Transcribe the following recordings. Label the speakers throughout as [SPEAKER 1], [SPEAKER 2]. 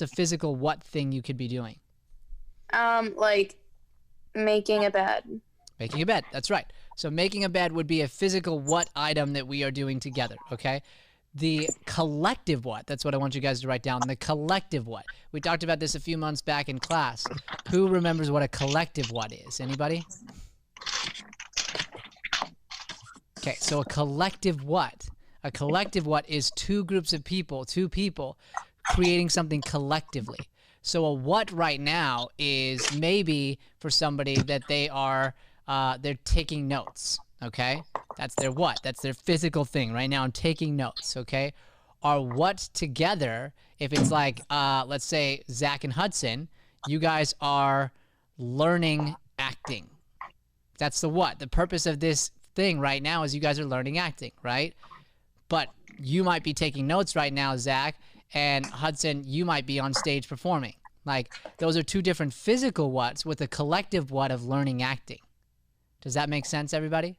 [SPEAKER 1] a physical what thing you could be doing?
[SPEAKER 2] Like making a bed.
[SPEAKER 1] Making a bed. That's right. So making a bed would be a physical what item that we are doing together, okay? The collective what, that's what I want you guys to write down. The collective what. We talked about this a few months back in class. Who remembers what a collective what is? Anybody? Okay, so a collective what? A collective what is two groups of people, two people creating something collectively. So a what right now is maybe for somebody that they are they're taking notes, okay? That's their what. That's their physical thing. Right now I'm taking notes, okay? Our what together, if it's like let's say Zach and Hudson, you guys are learning acting. That's the what. The purpose of this thing right now is you guys are learning acting, right? But you might be taking notes right now, Zach, and Hudson, you might be on stage performing. Like, those are two different physical whats with a collective what of learning acting. Does that make sense, everybody?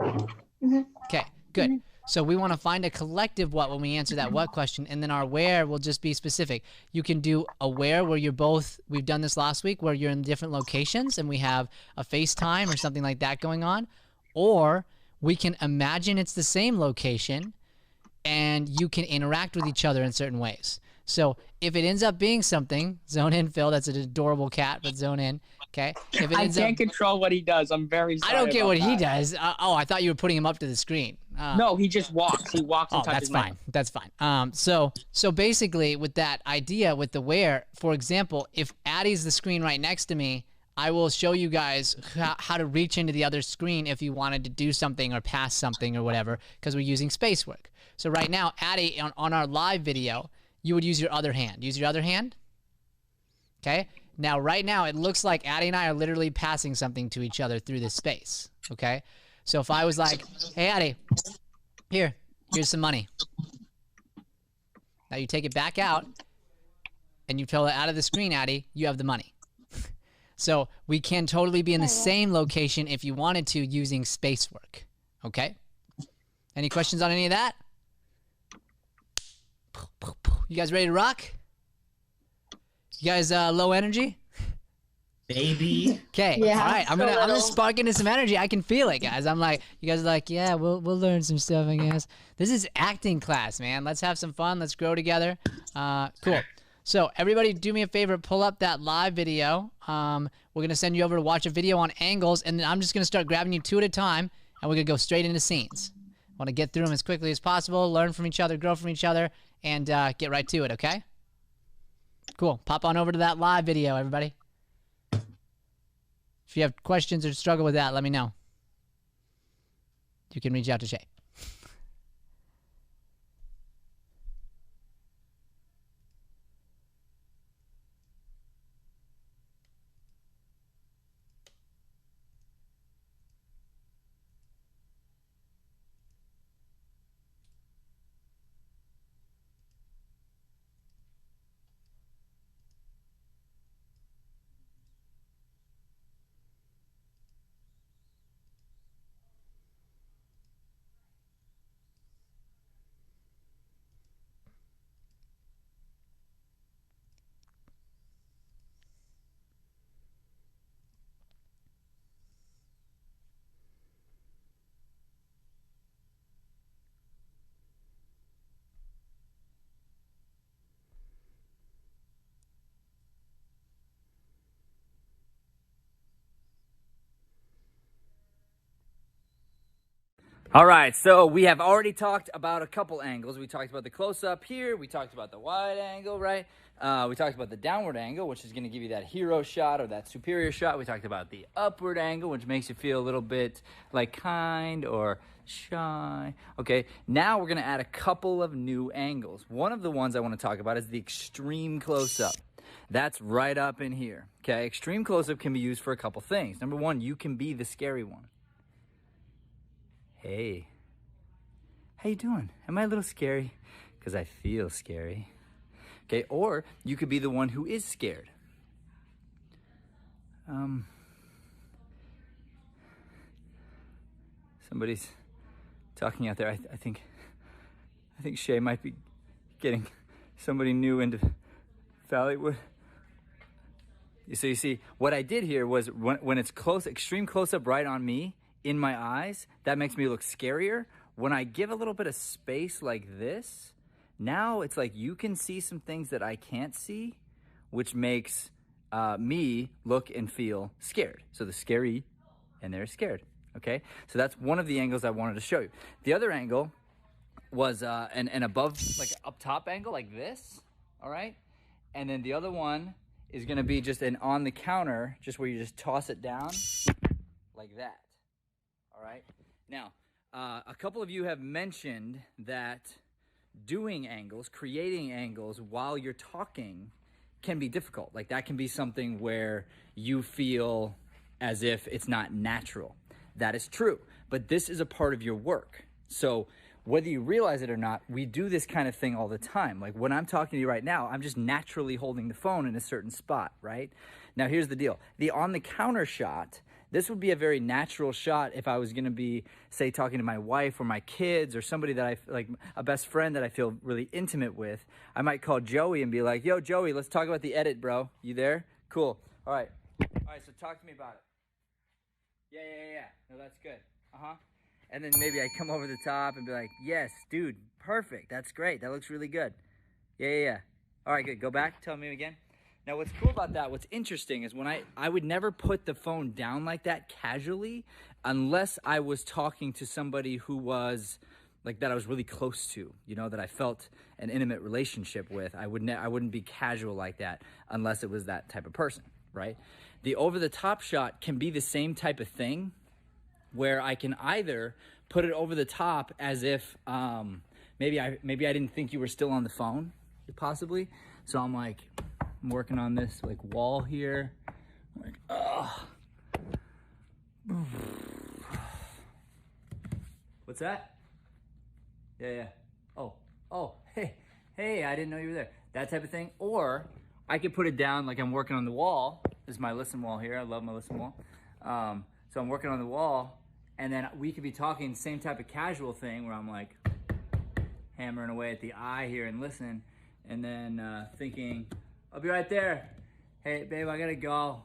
[SPEAKER 1] Okay, good. So we want to find a collective what when we answer that what question, and then our where will just be specific. You can do a where you're both, we've done this last week, where you're in different locations and we have a FaceTime or something like that going on. Or we can imagine it's the same location and you can interact with each other in certain ways. So if it ends up being something, zone in, Phil, that's an adorable cat, but zone in, okay? If it
[SPEAKER 3] I
[SPEAKER 1] ends
[SPEAKER 3] can't
[SPEAKER 1] up,
[SPEAKER 3] control what he does. I'm very sorry.
[SPEAKER 1] I don't care
[SPEAKER 3] about
[SPEAKER 1] what he
[SPEAKER 3] that.
[SPEAKER 1] does. Oh, I thought you were putting him up to the screen.
[SPEAKER 3] No, he just walks. He walks and
[SPEAKER 1] Oh,
[SPEAKER 3] touches
[SPEAKER 1] that's fine. That's fine. So basically, with that idea, with the where, for example, if Addie's the screen right next to me, I will show you guys how to reach into the other screen if you wanted to do something or pass something or whatever, because we're using space work. So right now, Addie, on our live video, you would use your other hand. Use your other hand. Okay? Now, right now, it looks like Addie and I are literally passing something to each other through this space. Okay? So if I was like, hey, Addie, here's some money. Now you take it back out, and you pull it out of the screen, Addie, you have the money. So we can totally be in the same location if you wanted to using space work. Okay? Any questions on any of that? You guys ready to rock? You guys low energy?
[SPEAKER 4] Baby.
[SPEAKER 1] Okay.
[SPEAKER 2] Yeah,
[SPEAKER 1] all right. I'm gonna spark into some energy. I can feel it, guys. I'm like, you guys are like, yeah, we'll learn some stuff, I guess. This is acting class, man. Let's have some fun. Let's grow together. Cool. So everybody, do me a favor. Pull up that live video. We're gonna send you over to watch a video on angles, and then I'm just gonna start grabbing you two at a time, and we're gonna go straight into scenes. I want to get through them as quickly as possible, learn from each other, grow from each other, and get right to it. Okay? Cool. Pop on over to that live video, everybody. If you have questions or struggle with that, let me know. You can reach out to Shay.
[SPEAKER 5] All right, so we have already talked about a couple angles. We talked about the close-up here. We talked about the wide angle, right? We talked about the downward angle, which is going to give you that hero shot or that superior shot. We talked about the upward angle, which makes you feel a little bit like kind or shy. Okay, now we're going to add a couple of new angles. One of the ones I want to talk about is the extreme close-up. That's right up in here, okay? Extreme close-up can be used for a couple things. Number one, you can be the scary one. Hey, how you doing? Am I a little scary? Because I feel scary. Okay, or you could be the one who is scared. Somebody's talking out there. I think Shay might be getting somebody new into Valleywood. So you see, what I did here was when it's close, extreme close-up right on me, in my eyes, that makes me look scarier. When I give a little bit of space like this, now it's like you can see some things that I can't see, which makes me look and feel scared. So the scary and they're scared, okay? So that's one of the angles I wanted to show you. The other angle was an above, like up top angle like this, all right? And then the other one is gonna be just an on the counter, just where you just toss it down like that, all right? Now, a couple of you have mentioned that doing angles, creating angles while you're talking can be difficult. Like that can be something where you feel as if it's not natural. That is true, but this is a part of your work. So whether you realize it or not, we do this kind of thing all the time. Like when I'm talking to you right now, I'm just naturally holding the phone in a certain spot, right? Now here's the deal. The on the counter shot, this would be a very natural shot if I was gonna be, say, talking to my wife or my kids or somebody that I, like a best friend that I feel really intimate with. I might call Joey and be like, yo, Joey, let's talk about the edit, bro. You there? Cool. All right, so talk to me about it. Yeah. No, that's good. And then maybe I come over the top and be like, yes, dude, perfect. That's great. That looks really good. Yeah. All right, good. Go back. Tell me again. Now, what's cool about that, what's interesting is when I would never put the phone down like that casually unless I was talking to somebody who was like that I was really close to, you know, that I felt an intimate relationship with. I wouldn't be casual like that unless it was that type of person, right? The over-the-top shot can be the same type of thing where I can either put it over the top as if maybe I didn't think you were still on the phone, possibly. So I'm like, I'm working on this like wall here. I'm like, oh. What's that? Yeah. Oh, hey, I didn't know you were there. That type of thing. Or I could put it down like I'm working on the wall. This is my listen wall here. I love my listen wall. So I'm working on the wall, and then we could be talking same type of casual thing where I'm like hammering away at the eye here and listen, and then thinking, I'll be right there. Hey, babe, I gotta go.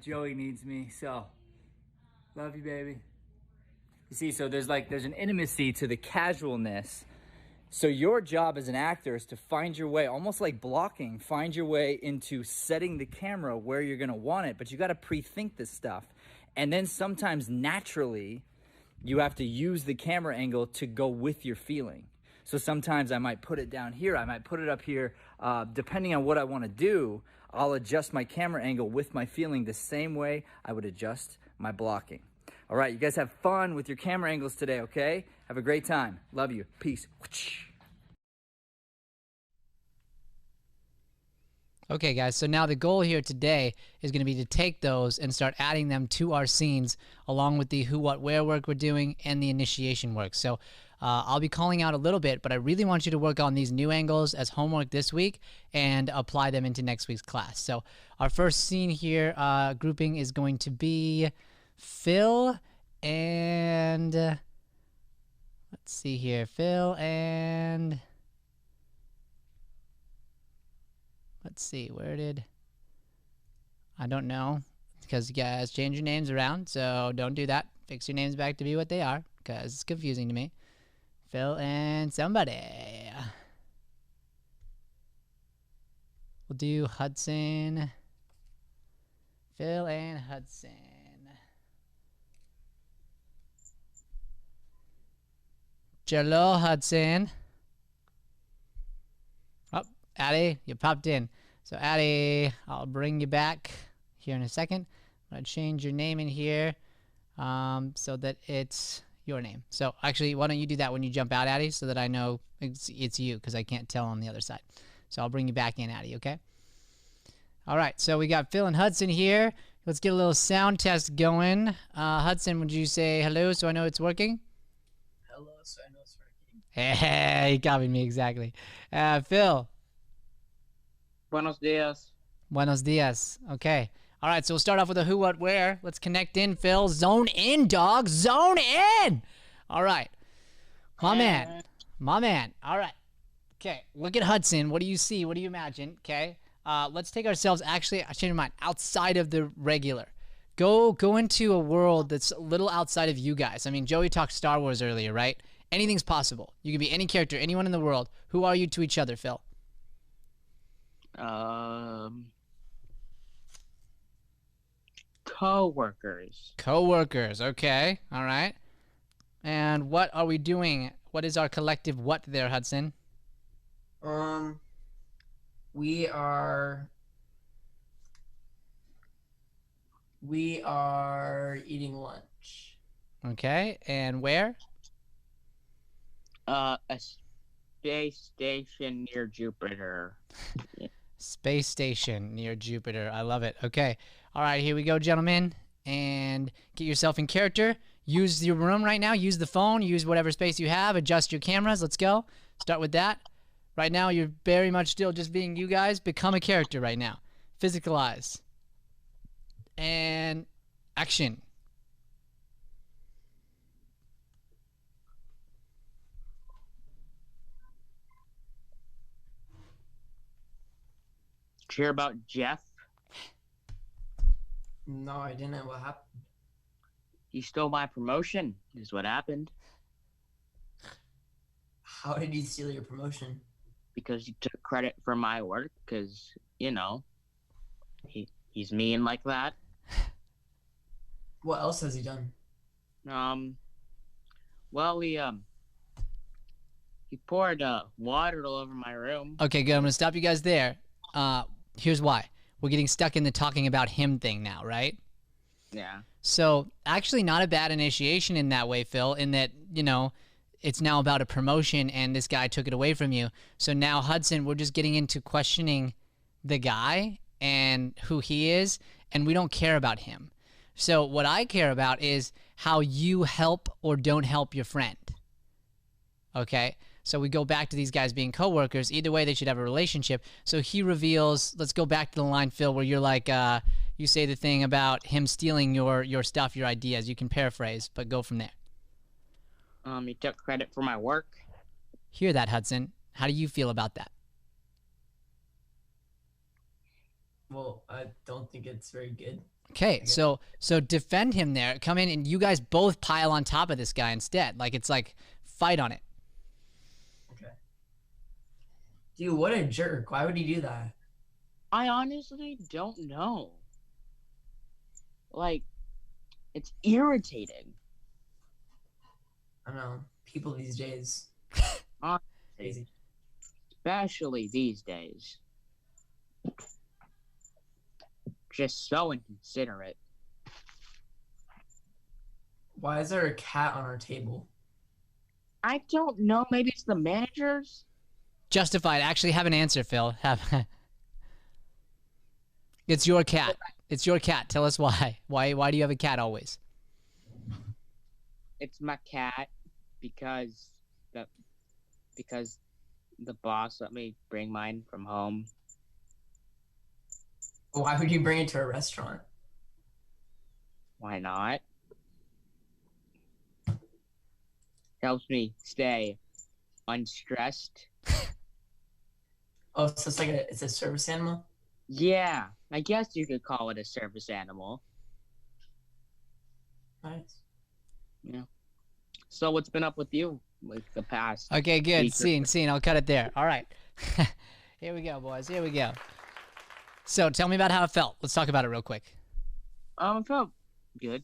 [SPEAKER 5] Joey needs me, so love you, baby. You see, so there's an intimacy to the casualness. So your job as an actor is to find your way, almost like blocking, find your way into setting the camera where you're gonna want it, but you gotta pre-think this stuff. And then sometimes naturally, you have to use the camera angle to go with your feeling. So sometimes I might put it down here, I might put it up here. Depending on what I wanna do, I'll adjust my camera angle with my feeling the same way I would adjust my blocking. All right, you guys have fun with your camera angles today, okay? Have a great time. Love you. Peace.
[SPEAKER 1] Okay, guys, so now the goal here today is going to be to take those and start adding them to our scenes along with the who, what, where work we're doing and the initiation work. So I'll be calling out a little bit, but I really want you to work on these new angles as homework this week and apply them into next week's class. So our first scene here, grouping, is going to be Phil and... let's see here. Phil and... let's see, where did... I don't know, because you guys change your names around, so don't do that. Fix your names back to be what they are, because it's confusing to me. Phil and somebody. We'll do Hudson. Phil and Hudson. Hello, Hudson. Oh, Addie, you popped in. So Addie, I'll bring you back here in a second. I'm gonna change your name in here so that it's your name. So actually, why don't you do that when you jump out, Addie, so that I know it's you, because I can't tell on the other side. So I'll bring you back in, Addie, okay? All right, so we got Phil and Hudson here. Let's get a little sound test going. Hudson, would you say hello so I know it's working?
[SPEAKER 6] Hello, so I know it's working.
[SPEAKER 1] Hey, he copied me exactly. Phil.
[SPEAKER 3] Buenos dias.
[SPEAKER 1] Buenos dias. Okay. All right, so we'll start off with a who, what, where. Let's connect in, Phil. Zone in, dog. Zone in. All right. My man. All right. Okay, look at Hudson. What do you see? What do you imagine? Okay, let's take ourselves. Actually, I changed my mind. Outside of the regular, go into a world that's a little outside of you guys. I mean, Joey talked Star Wars earlier, right? Anything's possible. You can be any character, anyone in the world. Who are you to each other, Phil?
[SPEAKER 3] Co-workers.
[SPEAKER 1] Co-workers. Okay, all right. And what are we doing? What is our collective what there, Hudson?
[SPEAKER 6] We are eating lunch.
[SPEAKER 1] Okay, and where?
[SPEAKER 3] A space station near Jupiter.
[SPEAKER 1] Space station near Jupiter. I love it. Okay. All right, here we go, gentlemen. And get yourself in character. Use your room right now. Use the phone. Use whatever space you have. Adjust your cameras. Let's go. Start with that. Right now, you're very much still just being you guys. Become a character right now. Physicalize. And action.
[SPEAKER 3] Did you hear about Jeff?
[SPEAKER 6] No, I didn't. What happened?
[SPEAKER 3] He stole my promotion, is what happened.
[SPEAKER 6] How did he steal your promotion?
[SPEAKER 3] Because he took credit for my work, because, you know, he's mean like that.
[SPEAKER 6] What else has he done?
[SPEAKER 3] Well, he poured water all over my room.
[SPEAKER 1] Okay, good. I'm going to stop you guys there. Here's why. We're getting stuck in the talking about him thing now, right?
[SPEAKER 3] Yeah.
[SPEAKER 1] So actually not a bad initiation in that way, Phil, in that, you know, it's now about a promotion and this guy took it away from you. So now, Hudson, we're just getting into questioning the guy and who he is, and we don't care about him. So what I care about is how you help or don't help your friend. Okay? So we go back to these guys being coworkers. Either way, they should have a relationship. So he reveals, let's go back to the line, Phil, where you're like, you say the thing about him stealing your stuff, your ideas. You can paraphrase, but go from there.
[SPEAKER 3] He took credit for my work.
[SPEAKER 1] Hear that, Hudson. How do you feel about that?
[SPEAKER 6] Well, I don't think it's very good.
[SPEAKER 1] Okay, so defend him there. Come in and you guys both pile on top of this guy instead. Like, it's like, fight on it.
[SPEAKER 6] Okay. Dude, what a jerk. Why would he do that?
[SPEAKER 3] I honestly don't know. Like, it's irritating.
[SPEAKER 6] I don't know. People these days. Crazy.
[SPEAKER 3] Especially these days. Just so inconsiderate.
[SPEAKER 6] Why is there a cat on our table?
[SPEAKER 3] I don't know. Maybe it's the managers?
[SPEAKER 1] Justified. Actually, have an answer, Phil. It's your cat. It's your cat. Tell us why. Why do you have a cat always?
[SPEAKER 3] It's my cat because the boss let me bring mine from home.
[SPEAKER 6] Why would you bring it to a restaurant?
[SPEAKER 3] Why not? Helps me stay unstressed.
[SPEAKER 6] Oh, so it's like it's a service animal?
[SPEAKER 3] Yeah, I guess you could call it a service animal.
[SPEAKER 6] Nice.
[SPEAKER 3] Yeah. So what's been up with you like the past?
[SPEAKER 1] Okay, good.
[SPEAKER 3] week or-
[SPEAKER 1] Scene. I'll cut it there. All right. Here we go, boys. Here we go. So tell me about how it felt. Let's talk about it real quick.
[SPEAKER 3] It felt good.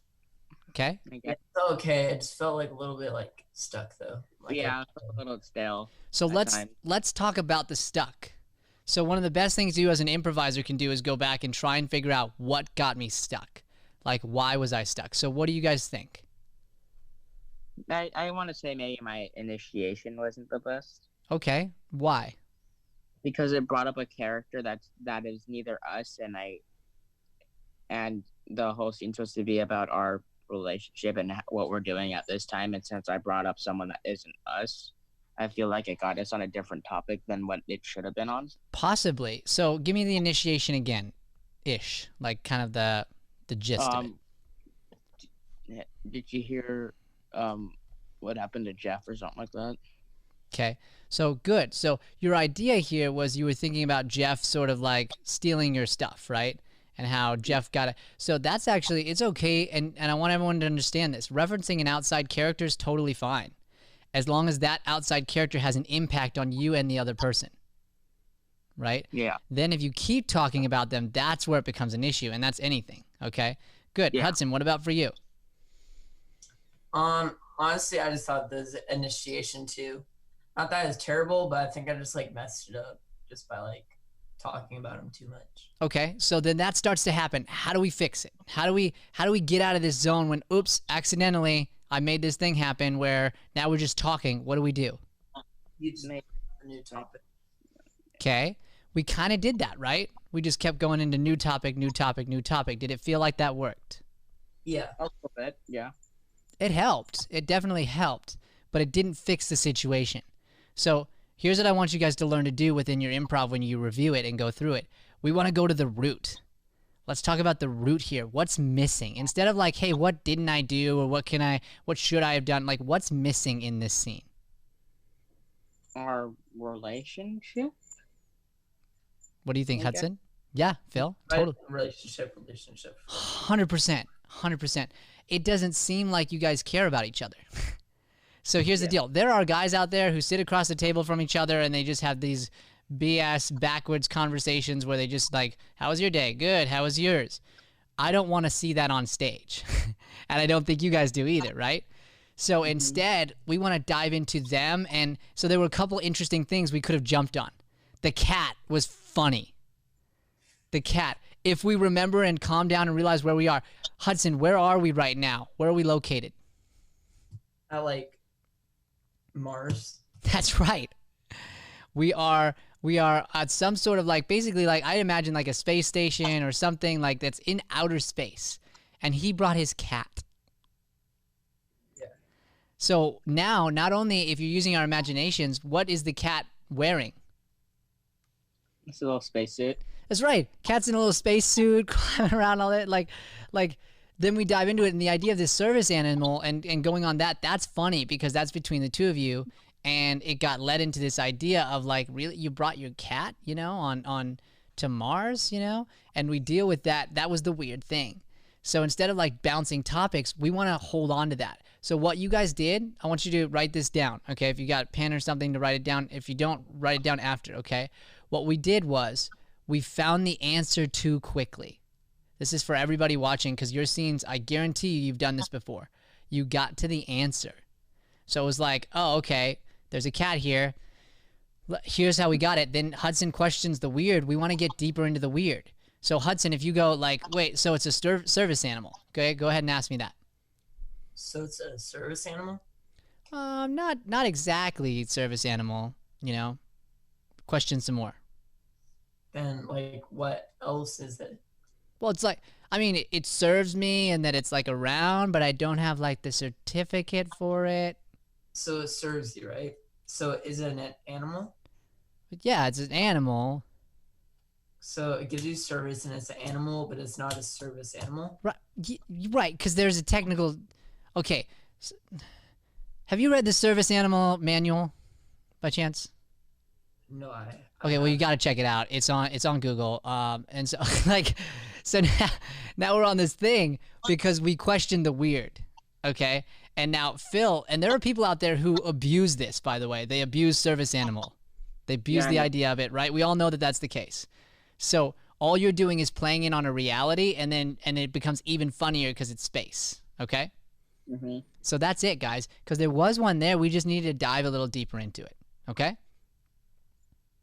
[SPEAKER 1] Okay?
[SPEAKER 3] I guess.
[SPEAKER 6] It felt okay. It just felt like a little bit like stuck though. Like
[SPEAKER 3] Yeah, it felt a little stale.
[SPEAKER 1] So
[SPEAKER 3] at times.
[SPEAKER 1] let's talk about the stuck. So one of the best things you as an improviser can do is go back and try and figure out what got me stuck. Like, why was I stuck? So what do you guys think?
[SPEAKER 3] I want to say maybe my initiation wasn't the best
[SPEAKER 1] Okay. Why?
[SPEAKER 3] because it brought up a character that is neither us and the whole scene's supposed to be about our relationship and what we're doing at this time. And since I brought up someone that isn't us, I feel like it got us on a different topic than what it should have been on.
[SPEAKER 1] Possibly. So give me the initiation again. Ish. Like kind of the gist of it.
[SPEAKER 3] Did you hear what happened to Jeff or something like that?
[SPEAKER 1] Okay. So good. So your idea here was you were thinking about Jeff sort of like stealing your stuff, right? And how Jeff got it. So that's actually, it's okay. And I want everyone to understand this. Referencing an outside character is totally fine, as long as that outside character has an impact on you and the other person, right?
[SPEAKER 3] Yeah.
[SPEAKER 1] Then if you keep talking about them, that's where it becomes an issue, and that's anything, okay? Good.
[SPEAKER 3] Yeah.
[SPEAKER 1] Hudson, what about for you?
[SPEAKER 6] Honestly, I just thought the initiation too. Not that it's terrible, but I think I just like messed it up just by like talking about him too much.
[SPEAKER 1] Okay, so then that starts to happen. How do we fix it? How do we get out of this zone when, oops, accidentally I made this thing happen where now we're just talking? What do we do?
[SPEAKER 6] You just make a new topic.
[SPEAKER 1] Okay, we kind of did that, right? We just kept going into new topic, new topic, new topic. Did it feel like that worked?
[SPEAKER 6] Yeah.
[SPEAKER 3] A little bit. Yeah.
[SPEAKER 1] It helped. It definitely helped, but it didn't fix the situation. So here's what I want you guys to learn to do within your improv when you review it and go through it. We want to go to the root. Let's talk about the root here. What's missing? Instead of like, hey, what didn't I do, or what should I have done? Like, what's missing in this scene?
[SPEAKER 3] Our relationship.
[SPEAKER 1] What do you think,
[SPEAKER 3] Okay.
[SPEAKER 1] Hudson? Yeah, Phil? Totally.
[SPEAKER 6] Relationship.
[SPEAKER 1] 100%. 100%. It doesn't seem like you guys care about each other. So here's the deal. There are guys out there who sit across the table from each other and they just have these BS backwards conversations where they just like, how was your day? Good. How was yours? I don't want to see that on stage. And I don't think you guys do either, right? So instead, we want to dive into them. And so there were a couple interesting things we could have jumped on. The cat was funny. The cat. If we remember and calm down and realize where we are. Hudson, where are we right now? Where are we located?
[SPEAKER 6] I like Mars.
[SPEAKER 1] That's right. We are at some sort of like, basically like, I imagine like a space station or something like that's in outer space. And he brought his cat.
[SPEAKER 6] Yeah.
[SPEAKER 1] So now, not only if you're using our imaginations, what is the cat wearing?
[SPEAKER 3] It's a little spacesuit.
[SPEAKER 1] That's right. Cat's in a little spacesuit, climbing around all that. Like, then we dive into it, and the idea of this service animal and going on that, that's funny because that's between the two of you, and it got led into this idea of like, really, you brought your cat, you know, on to Mars, you know, and we deal with that. That was the weird thing. So instead of like bouncing topics, we want to hold on to that. So what you guys did, I want you to write this down, okay? If you got a pen or something to write it down. If you don't, write it down after, okay? What we did was we found the answer too quickly. This is for everybody watching because your scenes, I guarantee you've done this before. You got to the answer. So it was like, oh, okay, there's a cat here. Here's how we got it. Then Hudson questions the weird. We want to get deeper into the weird. So Hudson, if you go like, wait, so it's a service animal. Okay, go ahead and ask me that.
[SPEAKER 6] So it's a service animal?
[SPEAKER 1] Not exactly service animal, you know. Question some more.
[SPEAKER 6] Then like what else is it?
[SPEAKER 1] Well, it's like, I mean, it serves me and that it's like around, but I don't have like the certificate for it.
[SPEAKER 6] So it serves you, right? So is it an animal?
[SPEAKER 1] But yeah, it's an animal.
[SPEAKER 6] So it gives you service and it's an animal, but it's not a service animal?
[SPEAKER 1] Right, right, because there's a technical... Okay, have you read the service animal manual by chance?
[SPEAKER 6] No,
[SPEAKER 1] Okay, well, you got to check it out. It's on Google. And so like, so now we're on this thing because we questioned the weird. Okay, and now Phil, and there are people out there who abuse this. By the way, they abuse service animal. They abuse the idea of it. Right? We all know that that's the case. So all you're doing is playing in on a reality, and it becomes even funnier because it's space. Okay.
[SPEAKER 3] Mm-hmm.
[SPEAKER 1] So that's it, guys. Because there was one there. We just needed to dive a little deeper into it. Okay.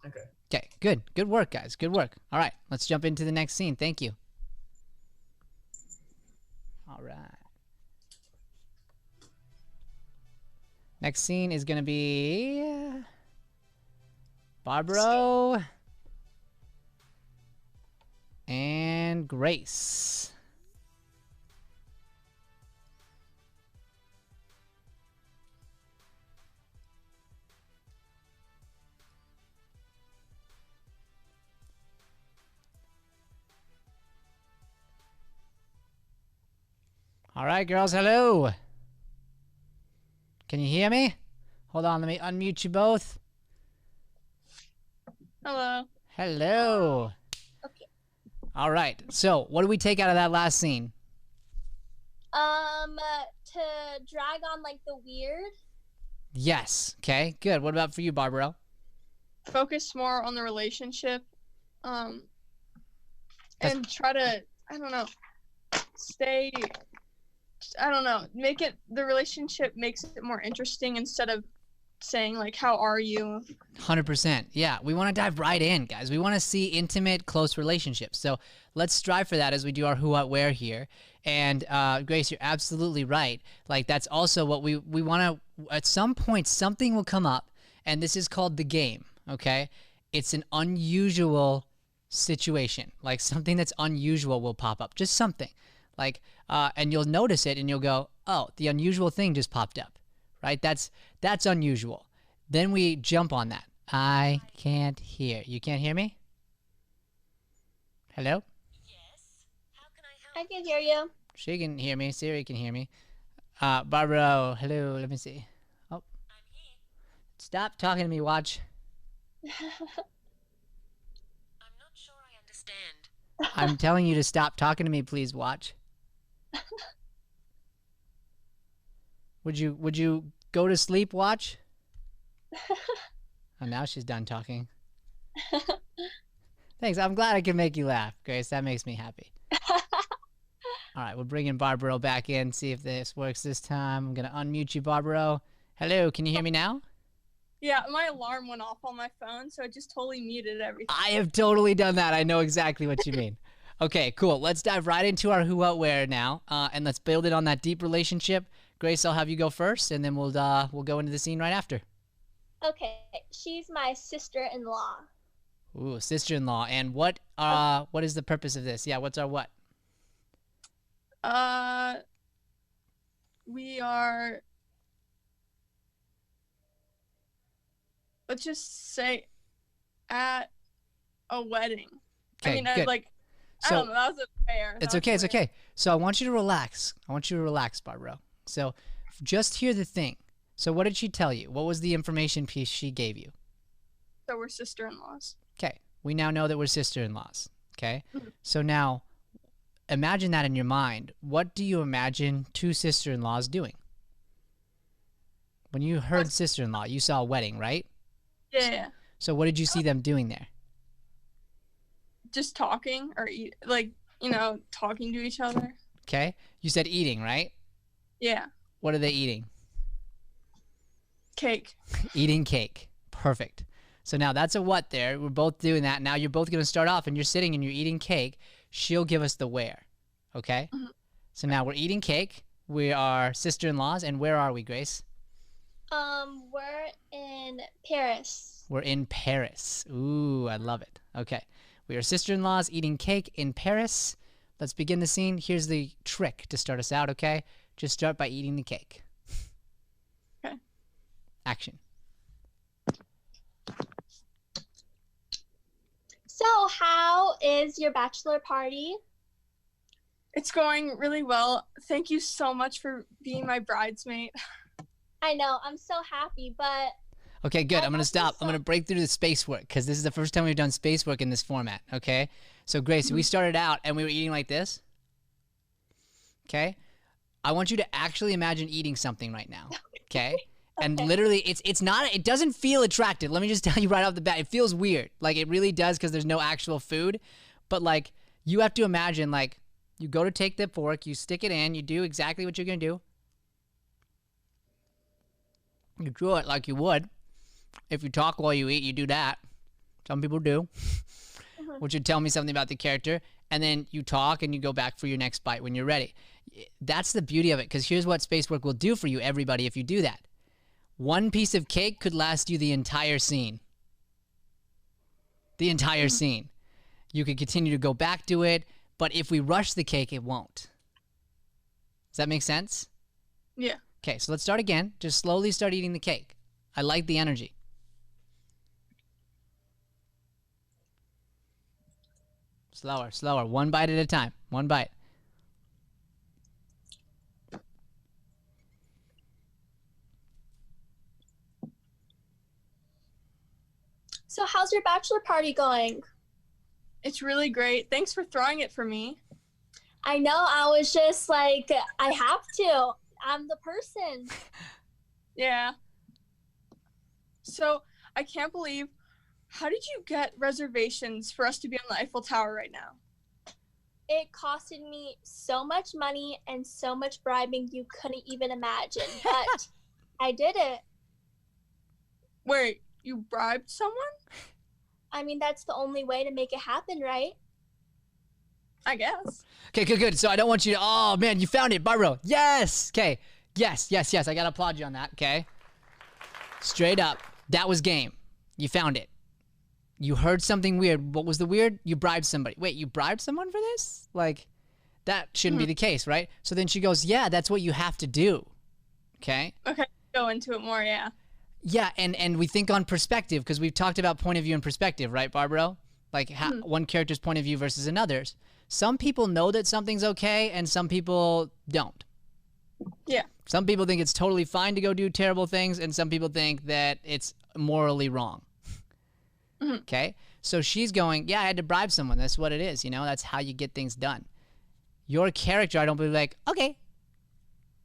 [SPEAKER 6] Okay.
[SPEAKER 1] Okay, good. Good work, guys. Good work. All right, let's jump into the next scene. Thank you. All right. Next scene is going to be Barbaro and Grace. All right, girls, hello. Can you hear me? Hold on, let me unmute you both.
[SPEAKER 7] Hello.
[SPEAKER 1] Hello.
[SPEAKER 8] Okay.
[SPEAKER 1] All right. So, what do we take out of that last scene?
[SPEAKER 8] To drag on like the weird.
[SPEAKER 1] Yes. Okay. Good. What about for you, Barbara?
[SPEAKER 7] Focus more on the relationship, and try to, I don't know, make it, the relationship makes it more interesting instead of saying like, how are you?
[SPEAKER 1] 100%. Yeah, we want to dive right in, guys. We want to see intimate, close relationships. So let's strive for that as we do our who, what, where here. And Grace, you're absolutely right. Like, that's also what we want to, at some point, something will come up, and this is called the game, okay? It's an unusual situation. Like, something that's unusual will pop up. Just something. Like, and you'll notice it, and you'll go, oh, the unusual thing just popped up. Right? That's unusual. Then we jump on that. I can't hear. You can't hear me? Hello?
[SPEAKER 8] Yes. How can I help? I can hear you.
[SPEAKER 1] She can hear me. Siri can hear me. Barbara, hello. Let me see. Oh. I'm here. Stop talking to me, Watch.
[SPEAKER 8] I'm not sure I understand.
[SPEAKER 1] I'm telling you to stop talking to me, please, Watch. Would you go to sleep, Watch? Oh, now she's done talking. Thanks. I'm glad I can make you laugh, Grace. That makes me happy. All right, we're bringing Barbaro back in. See if this works this time. I'm going to unmute you, Barbaro. Hello, can you hear me now?
[SPEAKER 7] Yeah, my alarm went off on my phone, so it just totally muted everything.
[SPEAKER 1] I have totally done that. I know exactly what you mean. Okay, cool. Let's dive right into our who, what, where now, and let's build it on that deep relationship. Grace, I'll have you go first, and then we'll go into the scene right after.
[SPEAKER 8] Okay, she's my sister-in-law.
[SPEAKER 1] Ooh, sister-in-law. And what is the purpose of this? Yeah, what's our what?
[SPEAKER 7] We are, let's just say, at a wedding.
[SPEAKER 1] Okay,
[SPEAKER 7] I mean,
[SPEAKER 1] good.
[SPEAKER 7] I don't know, that was fair.
[SPEAKER 1] It's okay, it's okay. So I want you to relax. Barbara. So just hear the thing. So what did she tell you? What was the information piece she gave you?
[SPEAKER 7] So we're sister-in-laws.
[SPEAKER 1] Okay, we now know that we're sister-in-laws. Okay,
[SPEAKER 7] Mm-hmm.
[SPEAKER 1] so now imagine that in your mind. What do you imagine two sister-in-laws doing? When you heard sister-in-law, you saw a wedding, right?
[SPEAKER 7] Yeah.
[SPEAKER 1] So what did you see them doing there?
[SPEAKER 7] Just talking, or talking to each other.
[SPEAKER 1] Okay, you said eating, right?
[SPEAKER 7] Yeah.
[SPEAKER 1] What are they eating?
[SPEAKER 7] Cake.
[SPEAKER 1] Eating cake. Perfect. So now that's a what there. We're both doing that. Now you're both going to start off and you're sitting and you're eating cake. She'll give us the where. Okay?
[SPEAKER 7] Mm-hmm.
[SPEAKER 1] So now we're eating cake. We are sister-in-laws. And where are we, Grace?
[SPEAKER 8] We're in Paris.
[SPEAKER 1] We're in Paris. Ooh, I love it. Okay. We are sister-in-laws eating cake in Paris. Let's begin the scene. Here's the trick to start us out, okay? Just start by eating the cake.
[SPEAKER 7] Okay.
[SPEAKER 1] Action.
[SPEAKER 8] So, how is your bachelor party?
[SPEAKER 7] It's going really well. Thank you so much for being my bridesmaid.
[SPEAKER 8] I know, I'm so happy, but...
[SPEAKER 1] Okay, good. I'm going to stop. I'm going to break through the space work because this is the first time we've done space work in this format, okay? So, Grace, we started out and we were eating like this, okay? I want you to actually imagine eating something right now, okay? And literally, it's not, it doesn't feel attractive. Let me just tell you right off the bat, it feels weird. Like, it really does because there's no actual food. But, like, you have to imagine, like, you go to take the fork, you stick it in, you do exactly what you're going to do. You draw it like you would. If you talk while you eat, you do that. Some people do. Which would tell me something about the character. And then you talk and you go back for your next bite when you're ready. That's the beauty of it, because here's what space work will do for you, everybody, if you do that. One piece of cake could last you the entire scene. The entire scene. You could continue to go back to it, but if we rush the cake, it won't. Does that make sense?
[SPEAKER 7] Yeah.
[SPEAKER 1] Okay, so let's start again. Just slowly start eating the cake. I like the energy. Slower, slower. One bite at a time. One bite.
[SPEAKER 8] So how's your bachelor party going?
[SPEAKER 7] It's really great. Thanks for throwing it for me.
[SPEAKER 8] I know, I was just like, I have to. I'm the person.
[SPEAKER 7] Yeah. So, I can't believe, how did you get reservations for us to be on the Eiffel Tower right now?
[SPEAKER 8] It costed me so much money and so much bribing you couldn't even imagine. But I did it.
[SPEAKER 7] Wait, you bribed someone?
[SPEAKER 8] I mean, that's the only way to make it happen, right?
[SPEAKER 7] I guess.
[SPEAKER 1] Okay, good. So I don't want you to. Oh man, you found it, Barbara. Yes. Okay. Yes. I gotta applaud you on that. Okay. Straight up, that was game. You found it. You heard something weird. What was the weird? You bribed somebody. Wait, you bribed someone for this? Like, that shouldn't be the case, right? So then she goes, yeah, that's what you have to do. Okay.
[SPEAKER 7] Okay, go into it more, yeah.
[SPEAKER 1] Yeah, and we think on perspective because we've talked about point of view and perspective, right, Barbara? Like how, one character's point of view versus another's. Some people know that something's okay, and some people don't.
[SPEAKER 7] Yeah.
[SPEAKER 1] Some people think it's totally fine to go do terrible things, and some people think that it's morally wrong. Okay? So she's going, yeah, I had to bribe someone. That's what it is, you know? That's how you get things done. Your character, I don't believe, like, okay.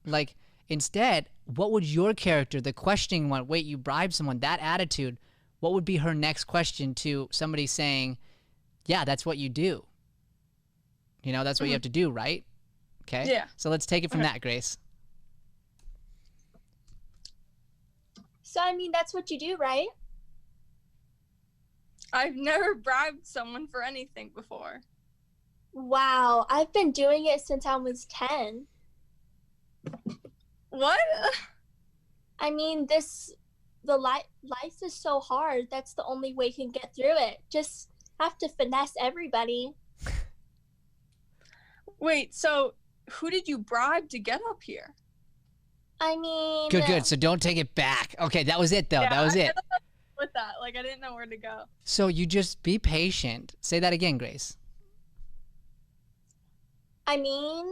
[SPEAKER 1] Like, instead, what would your character, the questioning one, wait, you bribed someone, that attitude, what would be her next question to somebody saying, yeah, that's what you do? You know, that's what you have to do, right? Okay?
[SPEAKER 7] Yeah.
[SPEAKER 1] So let's take it from that, Grace.
[SPEAKER 8] So, I mean, that's what you do, right?
[SPEAKER 7] I've never bribed someone for anything before.
[SPEAKER 8] Wow, I've been doing it since I was 10.
[SPEAKER 7] What?
[SPEAKER 8] I mean, life is so hard. That's the only way you can get through it. Just have to finesse everybody.
[SPEAKER 7] Wait, so who did you bribe to get up here?
[SPEAKER 8] I mean...
[SPEAKER 1] Good. So don't take it back. Okay, that was it, though.
[SPEAKER 7] Yeah,
[SPEAKER 1] that was it.
[SPEAKER 7] With that, like, I didn't know where to go.
[SPEAKER 1] So you just be patient. Say that again, Grace.
[SPEAKER 8] I mean...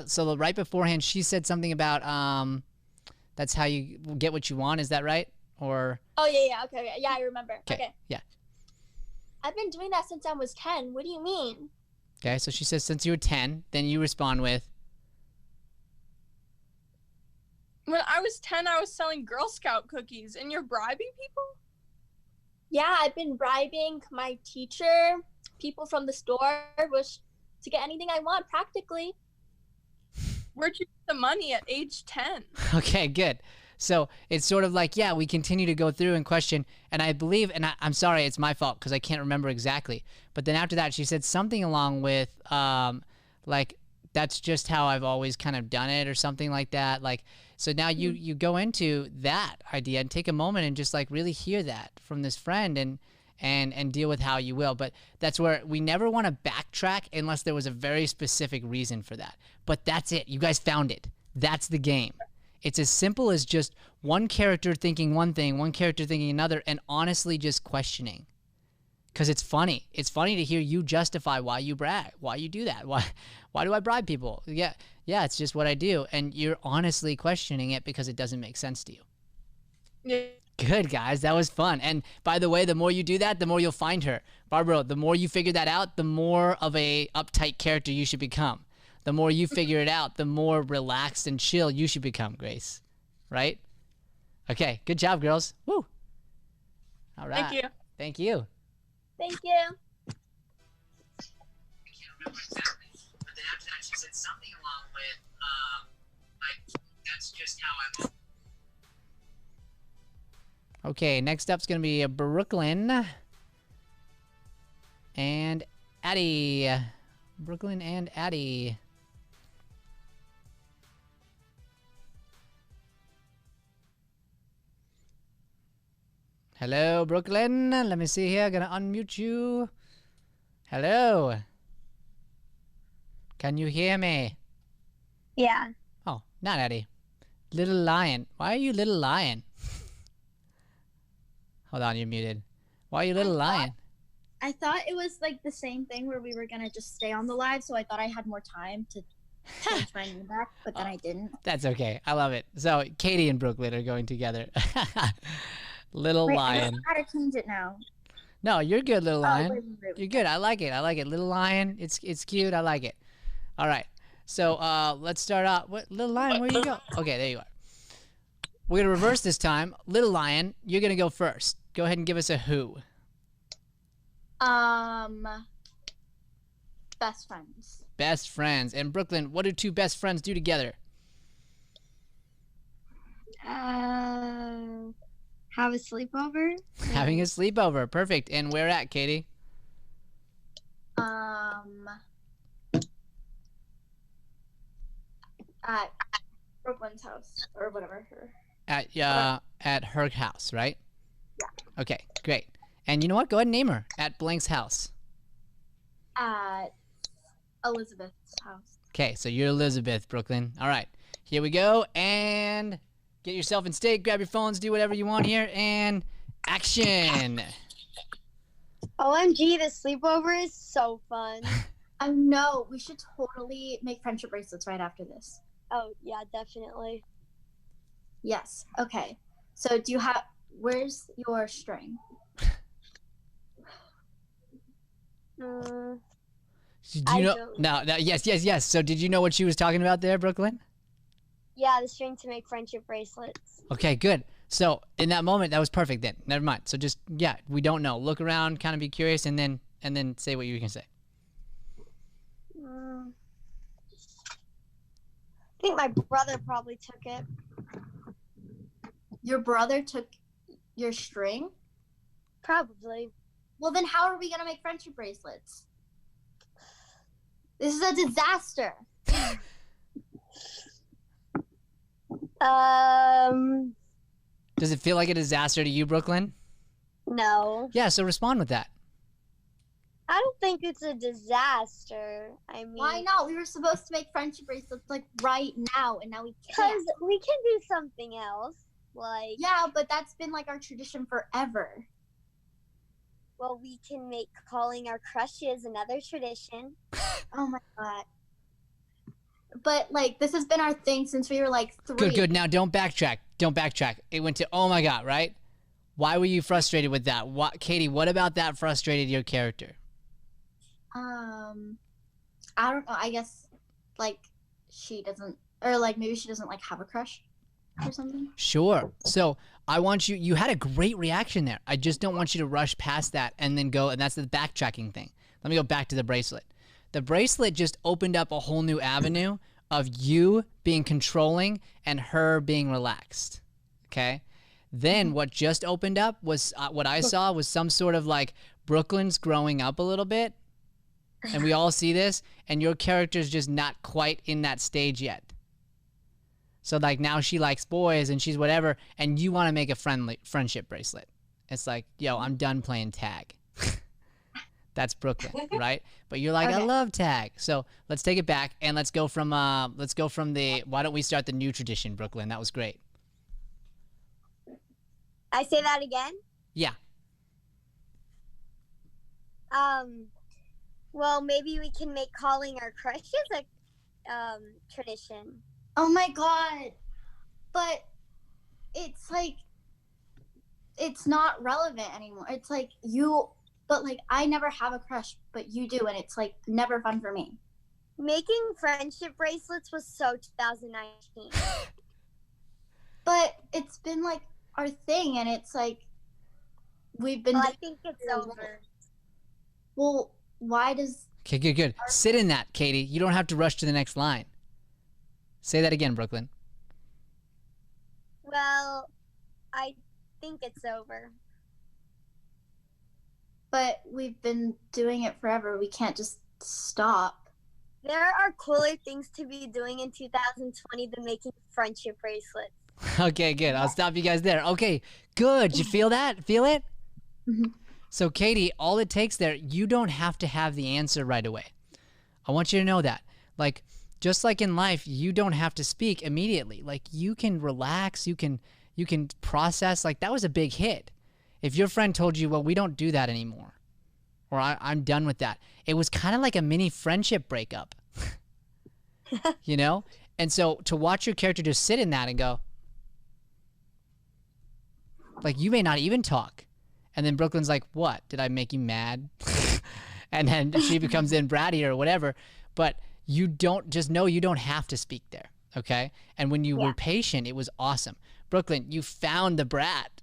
[SPEAKER 1] So right beforehand, she said something about that's how you get what you want. Is that right? Or
[SPEAKER 8] Oh, yeah, okay. Yeah, I remember. Okay.
[SPEAKER 1] Yeah.
[SPEAKER 8] I've been doing that since I was 10. What do you mean?
[SPEAKER 1] Okay, so she says since you were 10, then you respond with,
[SPEAKER 7] When I was 10, I was selling Girl Scout cookies, and you're bribing people?
[SPEAKER 8] Yeah, I've been bribing my teacher, people from the store, to get anything I want, practically.
[SPEAKER 7] Where'd you get the money at age 10?
[SPEAKER 1] okay, good. So it's sort of like, yeah, we continue to go through and question, and I believe, and I'm sorry, it's my fault because I can't remember exactly, but then after that, she said something along with, like, that's just how I've always kind of done it or something like that. Like, so now you go into that idea and take a moment and just like really hear that from this friend and deal with how you will. But that's where we never want to backtrack unless there was a very specific reason for that. But that's it. You guys found it. That's the game. It's as simple as just one character thinking one thing, one character thinking another, and honestly just questioning. Because it's funny. It's funny to hear you justify why you brag, why you do that. Why do I bribe people? Yeah, it's just what I do. And you're honestly questioning it because it doesn't make sense to you.
[SPEAKER 7] Yeah.
[SPEAKER 1] Good, guys. That was fun. And by the way, the more you do that, the more you'll find her. Barbara, the more you figure that out, the more of a uptight character you should become. The more you figure it out, the more relaxed and chill you should become, Grace. Right? Okay, good job, girls. Woo. All right.
[SPEAKER 7] Thank you.
[SPEAKER 1] Thank you.
[SPEAKER 8] Thank you.
[SPEAKER 3] I can't remember exactly. But then after that, she said something along with, like, that's just how I'm.
[SPEAKER 1] Okay, next up's going to be Brooklyn and Addie. Brooklyn and Addie. Hello, Brooklyn. Let me see here. Gonna unmute you. Hello. Can you hear me?
[SPEAKER 8] Yeah.
[SPEAKER 1] Oh, not Addie. Little Lion. Why are you Little Lion? Hold on, you're muted. Why are you Little Lion?
[SPEAKER 9] I thought it was like the same thing where we were gonna just stay on the live, so I thought I had more time to change my name back, but then I didn't.
[SPEAKER 1] That's okay. I love it. So Katie and Brooklyn are going together. Little
[SPEAKER 9] Wait, I don't
[SPEAKER 1] lion.
[SPEAKER 9] know how to change it now.
[SPEAKER 1] No, you're good, little lion.
[SPEAKER 9] Wait.
[SPEAKER 1] You're good. I like it. I like it. Little lion. It's cute. I like it. All right. So let's start out. What, little lion? Where you go? Okay, there you are. We're gonna reverse this time. Little lion, you're gonna go first. Go ahead and give us a who.
[SPEAKER 9] Best friends.
[SPEAKER 1] Best friends. And Brooklyn, what do two best friends do together?
[SPEAKER 9] Have a sleepover.
[SPEAKER 1] Having a sleepover. Perfect. And where at, Katie?
[SPEAKER 9] At Brooklyn's house or whatever.
[SPEAKER 1] At her house, right?
[SPEAKER 9] Yeah.
[SPEAKER 1] Okay, great. And you know what? Go ahead and name her. At Blank's house.
[SPEAKER 9] At Elizabeth's house.
[SPEAKER 1] Okay, so you're Elizabeth, Brooklyn. All right, here we go. And get yourself in state. Grab your phones. Do whatever you want here. And action.
[SPEAKER 10] OMG, the sleepover is so fun.
[SPEAKER 9] I know. We should totally make friendship bracelets right after this.
[SPEAKER 10] Oh, yeah, definitely.
[SPEAKER 9] Yes. Okay. So do you have, where's your string?
[SPEAKER 1] Do you know? No, yes. So did you know what she was talking about there, Brooklyn?
[SPEAKER 10] Yeah, the string to make friendship bracelets.
[SPEAKER 1] Okay, good. So in that moment, that was perfect then. Never mind. So just, yeah, we don't know. Look around, kind of be curious, and then say what you can say.
[SPEAKER 10] I think my brother probably took it.
[SPEAKER 9] Your brother took your string?
[SPEAKER 10] Probably.
[SPEAKER 9] Well, then how are we going to make friendship bracelets? This is a disaster.
[SPEAKER 1] Does it feel like a disaster to you, Brooklyn?
[SPEAKER 10] No.
[SPEAKER 1] Yeah, so respond with that.
[SPEAKER 10] I don't think it's a disaster. I mean,
[SPEAKER 9] why not? We were supposed to make friendship bracelets like right now, and now we can't.
[SPEAKER 10] Because we can do something else. Like,
[SPEAKER 9] yeah, but that's been like our tradition forever.
[SPEAKER 10] Well, we can make calling our crushes another tradition.
[SPEAKER 9] Oh my god. But like this has been our thing since we were like 3.
[SPEAKER 1] Good. Now don't backtrack. It went to oh my god, right? Why were you frustrated with that? Katie, what about that frustrated your character?
[SPEAKER 9] I don't know. I guess like she doesn't, or like maybe she doesn't like have a crush or something.
[SPEAKER 1] Sure. So I want you had a great reaction there. I just don't want you to rush past that and then go, and that's the backtracking thing. Let me go back to the bracelet. The bracelet just opened up a whole new avenue of you being controlling and her being relaxed. Okay? Then what just opened up was what I saw was some sort of like Brooklyn's growing up a little bit. And we all see this, and your character's just not quite in that stage yet. So like now she likes boys and she's whatever, and you want to make a friendship bracelet. It's like, yo, I'm done playing tag. That's Brooklyn, right? But you're like, okay. I love tag. So let's take it back and let's go from the. Why don't we start the new tradition, Brooklyn? That was great.
[SPEAKER 10] I say that again?
[SPEAKER 1] Yeah.
[SPEAKER 10] Well, maybe we can make calling our crushes a tradition.
[SPEAKER 9] Oh my god. But it's like it's not relevant anymore. It's like but like I never have a crush, but you do, and it's like never fun for me.
[SPEAKER 10] Making friendship bracelets was so 2019.
[SPEAKER 9] But it's been like our thing, and it's like we've been.
[SPEAKER 10] Well, I think it's over.
[SPEAKER 9] Well, why does?
[SPEAKER 1] Okay, good. Sit in that, Katie. You don't have to rush to the next line. Say that again, Brooklyn.
[SPEAKER 10] Well, I think it's over.
[SPEAKER 9] But we've been doing it forever. We can't just stop.
[SPEAKER 10] There are cooler things to be doing in 2020 than making friendship bracelets.
[SPEAKER 1] Okay, good. I'll stop you guys there. Okay, good. You feel that? Feel it?
[SPEAKER 9] Mm-hmm.
[SPEAKER 1] So, Katie, all it takes there, you don't have to have the answer right away. I want you to know that. Like, just like in life, you don't have to speak immediately. Like, you can relax. You can process. Like, that was a big hit. If your friend told you, well, we don't do that anymore, or I'm done with that, it was kind of like a mini friendship breakup, you know? And so to watch your character just sit in that and go, Like, you may not even talk. And then Brooklyn's like, what? Did I make you mad? And then she becomes in bratty or whatever. But you don't, just know you don't have to speak there, okay? And when you were patient, it was awesome. Brooklyn, you found the brat.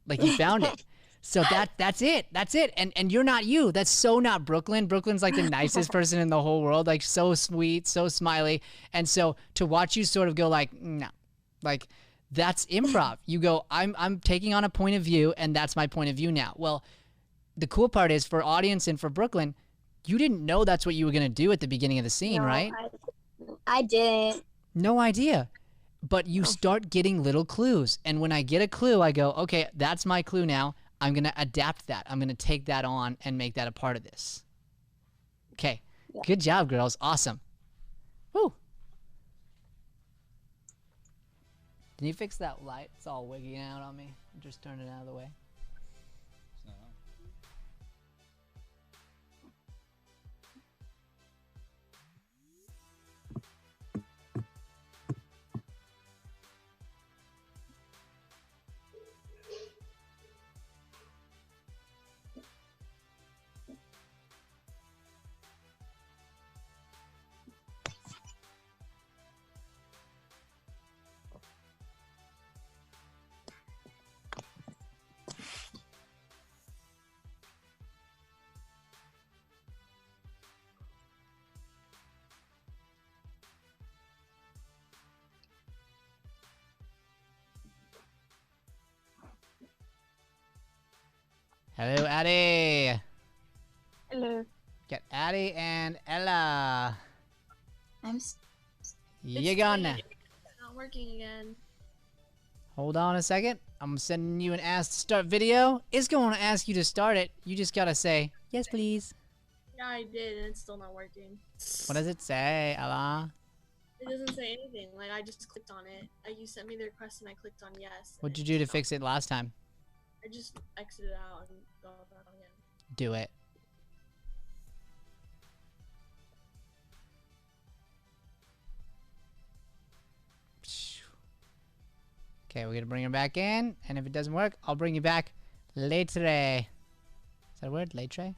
[SPEAKER 1] Like, you found it. So that's it. That's it. And you're not you. That's so not Brooklyn. Brooklyn's like the nicest person in the whole world. Like, so sweet, so smiley. And so to watch you sort of go like, no, like, that's improv. You go, I'm taking on a point of view, and that's my point of view now. Well, the cool part is, for audience and for Brooklyn, you didn't know that's what you were going to do at the beginning of the scene, right?
[SPEAKER 10] I didn't.
[SPEAKER 1] No idea. But you start getting little clues. And when I get a clue, I go, okay, that's my clue now. I'm going to adapt that. I'm going to take that on and make that a part of this. Okay. Yeah. Good job, girls. Awesome. Woo. Can you fix that light? It's all wigging out on me. Just turn it out of the way. Hello, Addie.
[SPEAKER 7] Hello.
[SPEAKER 1] Get Addie and Ella. You gonna?
[SPEAKER 11] It's not working again.
[SPEAKER 1] Hold on a second. I'm sending you an ask to start video. It's going to ask you to start it. You just gotta say, yes, please.
[SPEAKER 11] Yeah, I did, and it's still not working.
[SPEAKER 1] What does it say, Ella?
[SPEAKER 11] It doesn't say anything. Like, I just clicked on it. You sent me the request, and I clicked on yes.
[SPEAKER 1] What'd you do to fix it last time?
[SPEAKER 11] I just exited out and got that again.
[SPEAKER 1] Do it. Okay, we're gonna bring her back in, and if it doesn't work, I'll bring you back later. Is that a word? Later?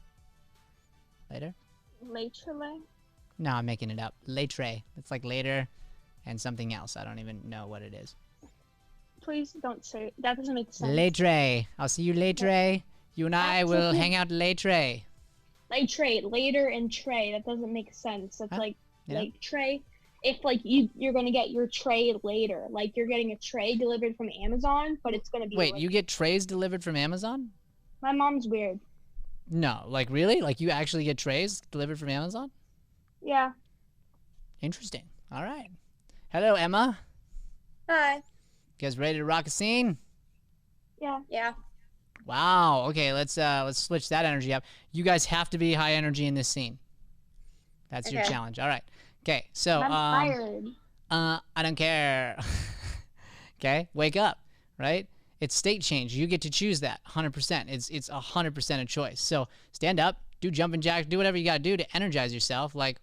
[SPEAKER 1] Later?
[SPEAKER 7] Later?
[SPEAKER 1] No, I'm making it up. Later. It's like later and something else. I don't even know what it is.
[SPEAKER 7] Please don't say it. That doesn't make sense.
[SPEAKER 1] Later. I'll see you later. You and I will hang out later.
[SPEAKER 7] Later and tray. That doesn't make sense. That's like tray. If like you're gonna get your tray later, like you're getting a tray delivered from Amazon, but it's gonna be.
[SPEAKER 1] Wait,
[SPEAKER 7] like,
[SPEAKER 1] you get trays delivered from Amazon?
[SPEAKER 7] My mom's weird.
[SPEAKER 1] No, like really? Like you actually get trays delivered from Amazon?
[SPEAKER 7] Yeah.
[SPEAKER 1] Interesting. All right. Hello, Emma.
[SPEAKER 2] Hi.
[SPEAKER 1] You guys ready to rock a scene?
[SPEAKER 7] Yeah.
[SPEAKER 2] Yeah.
[SPEAKER 1] Wow. Okay, let's switch that energy up. You guys have to be high energy in this scene. That's your challenge. All right. Okay. So
[SPEAKER 7] I'm tired.
[SPEAKER 1] I don't care. Okay, wake up. Right? It's state change. You get to choose that. 100%. It's 100% a choice. So stand up, do jumping jacks, do whatever you gotta do to energize yourself. Like,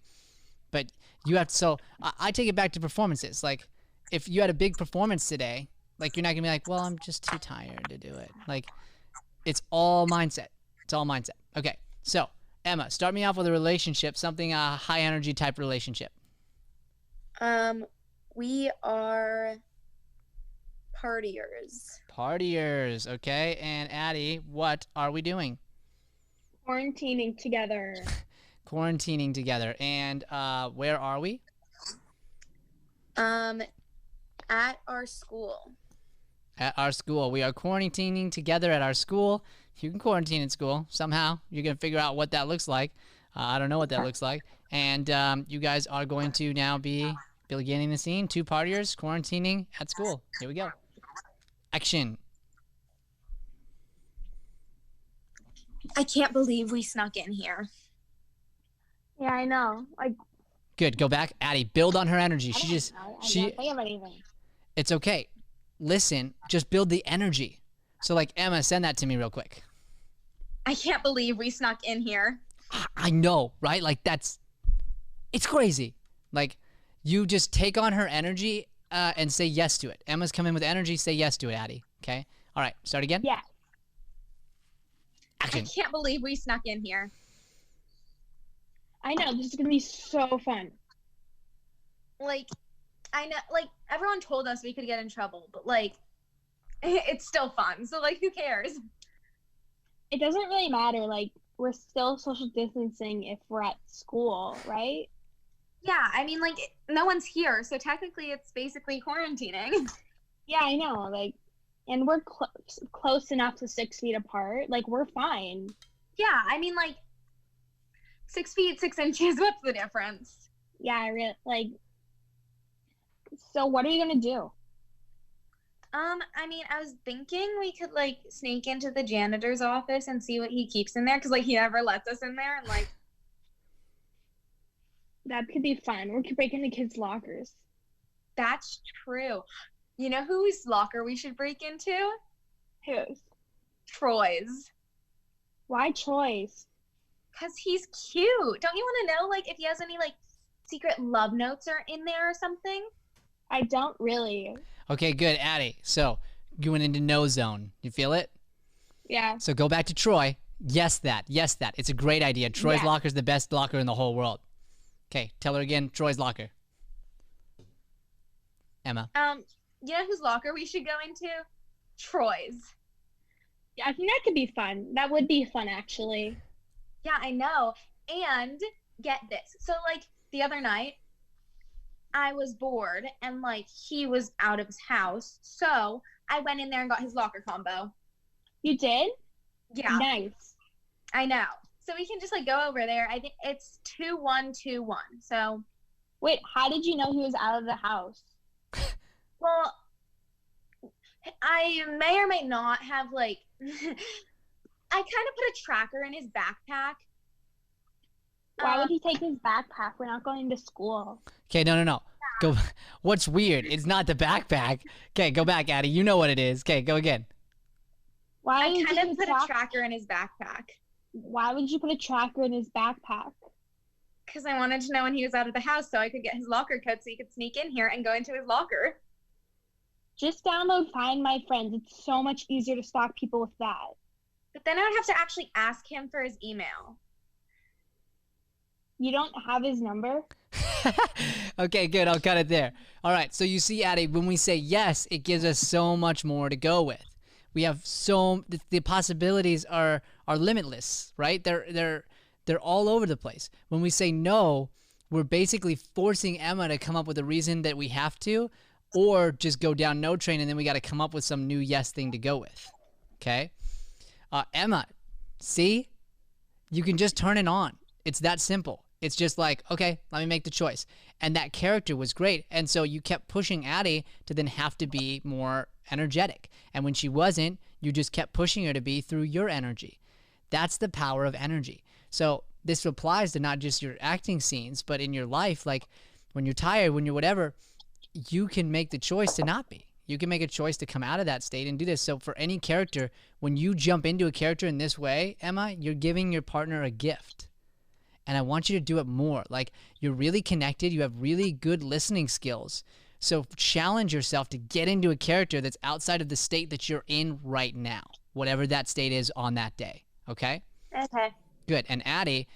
[SPEAKER 1] but you have to. So I take it back to performances. Like, if you had a big performance today, like you're not gonna be like, well, I'm just too tired to do it. Like, it's all mindset. It's all mindset. Okay, so Emma, start me off with a relationship, something high energy type relationship.
[SPEAKER 2] We are partiers.
[SPEAKER 1] Partiers, okay. And Addie, what are we doing?
[SPEAKER 7] Quarantining together.
[SPEAKER 1] Quarantining together. And where are we?
[SPEAKER 2] At our school.
[SPEAKER 1] At our school. We are quarantining together at our school. You can quarantine at school somehow. You're going to figure out what that looks like. I don't know what that looks like. And you guys are going to now be beginning the scene. 2 partiers quarantining at school. Here we go. Action.
[SPEAKER 2] I can't believe we snuck in here.
[SPEAKER 7] Yeah, I know.
[SPEAKER 1] Good. Go back. Addie, build on her energy.
[SPEAKER 7] I don't think of anything.
[SPEAKER 1] It's okay. Listen, just build the energy. So like, Emma, send that to me real quick.
[SPEAKER 2] I can't believe we snuck in here.
[SPEAKER 1] I know, right? Like it's crazy. Like, you just take on her energy and say yes to it. Emma's come in with energy, say yes to it, Addie. Okay? All right, start again.
[SPEAKER 7] Yeah.
[SPEAKER 2] I can't believe we snuck in here.
[SPEAKER 7] I know, this is gonna be so fun.
[SPEAKER 2] Like, I know, like, everyone told us we could get in trouble, but, like, it's still fun. So, like, who cares?
[SPEAKER 7] It doesn't really matter. Like, we're still social distancing if we're at school, right?
[SPEAKER 2] Yeah, I mean, like, no one's here, so technically it's basically quarantining.
[SPEAKER 7] Yeah, I know. Like, and we're close enough to 6 feet apart. Like, we're fine.
[SPEAKER 2] Yeah, I mean, like, 6 feet, 6 inches, what's the difference?
[SPEAKER 7] Yeah, I really, like, so what are you gonna do?
[SPEAKER 2] I mean, I was thinking we could, like, sneak into the janitor's office and see what he keeps in there, because, like, he never lets us in there, and, like...
[SPEAKER 7] That could be fun. We could break into kids' lockers.
[SPEAKER 2] That's true. You know whose locker we should break into?
[SPEAKER 7] Whose?
[SPEAKER 2] Troy's.
[SPEAKER 7] Why Troy's?
[SPEAKER 2] Because he's cute. Don't you want to know, like, if he has any, like, secret love notes are in there or something?
[SPEAKER 7] I don't really.
[SPEAKER 1] Okay, good, Addie. So you went into no zone. You feel it?
[SPEAKER 7] Yeah.
[SPEAKER 1] So go back to Troy. Yes, that. Yes, that. It's a great idea. Troy's locker is the best locker in the whole world. Okay, tell her again. Troy's locker. Emma.
[SPEAKER 2] You know whose locker we should go into? Troy's.
[SPEAKER 7] Yeah, I think that could be fun. That would be fun, actually.
[SPEAKER 2] Yeah, I know. And get this. So, like, the other night, I was bored and, like, he was out of his house. So I went in there and got his locker combo.
[SPEAKER 7] You did?
[SPEAKER 2] Yeah.
[SPEAKER 7] Nice.
[SPEAKER 2] I know. So we can just, like, go over there. I think it's 2121. So.
[SPEAKER 7] Wait, how did you know he was out of the house?
[SPEAKER 2] Well, I may or may not have, like, I kind of put a tracker in his backpack.
[SPEAKER 7] Why would he take his backpack? We're not going to school.
[SPEAKER 1] Okay, no. Go. What's weird? It's not the backpack. Okay, go back, Addie. You know what it is. Okay, go again.
[SPEAKER 7] Why
[SPEAKER 2] I kind of put a tracker in his backpack.
[SPEAKER 7] Why would you put a tracker in his backpack?
[SPEAKER 2] Because I wanted to know when he was out of the house so I could get his locker code so he could sneak in here and go into his locker.
[SPEAKER 7] Just download Find My Friends. It's so much easier to stalk people with that.
[SPEAKER 2] But then I would have to actually ask him for his email.
[SPEAKER 7] You don't have his number?
[SPEAKER 1] Okay, good. I'll cut it there. All right. So you see, Addie, when we say yes, it gives us so much more to go with. We have the possibilities are limitless, right? They're all over the place. When we say no, we're basically forcing Emma to come up with a reason that we have to, or just go down no train, and then we got to come up with some new yes thing to go with. Okay? Emma, see? You can just turn it on. It's that simple. It's just like, okay, let me make the choice. And that character was great. And so you kept pushing Addie to then have to be more energetic. And when she wasn't, you just kept pushing her to be through your energy. That's the power of energy. So this applies to not just your acting scenes, but in your life. Like when you're tired, when you're whatever, you can make the choice to not be. You can make a choice to come out of that state and do this. So for any character, when you jump into a character in this way, Emma, you're giving your partner a gift. And I want you to do it more. Like, you're really connected. You have really good listening skills. So challenge yourself to get into a character that's outside of the state that you're in right now, whatever that state is on that day. Okay?
[SPEAKER 2] Okay.
[SPEAKER 1] Good. And Addie,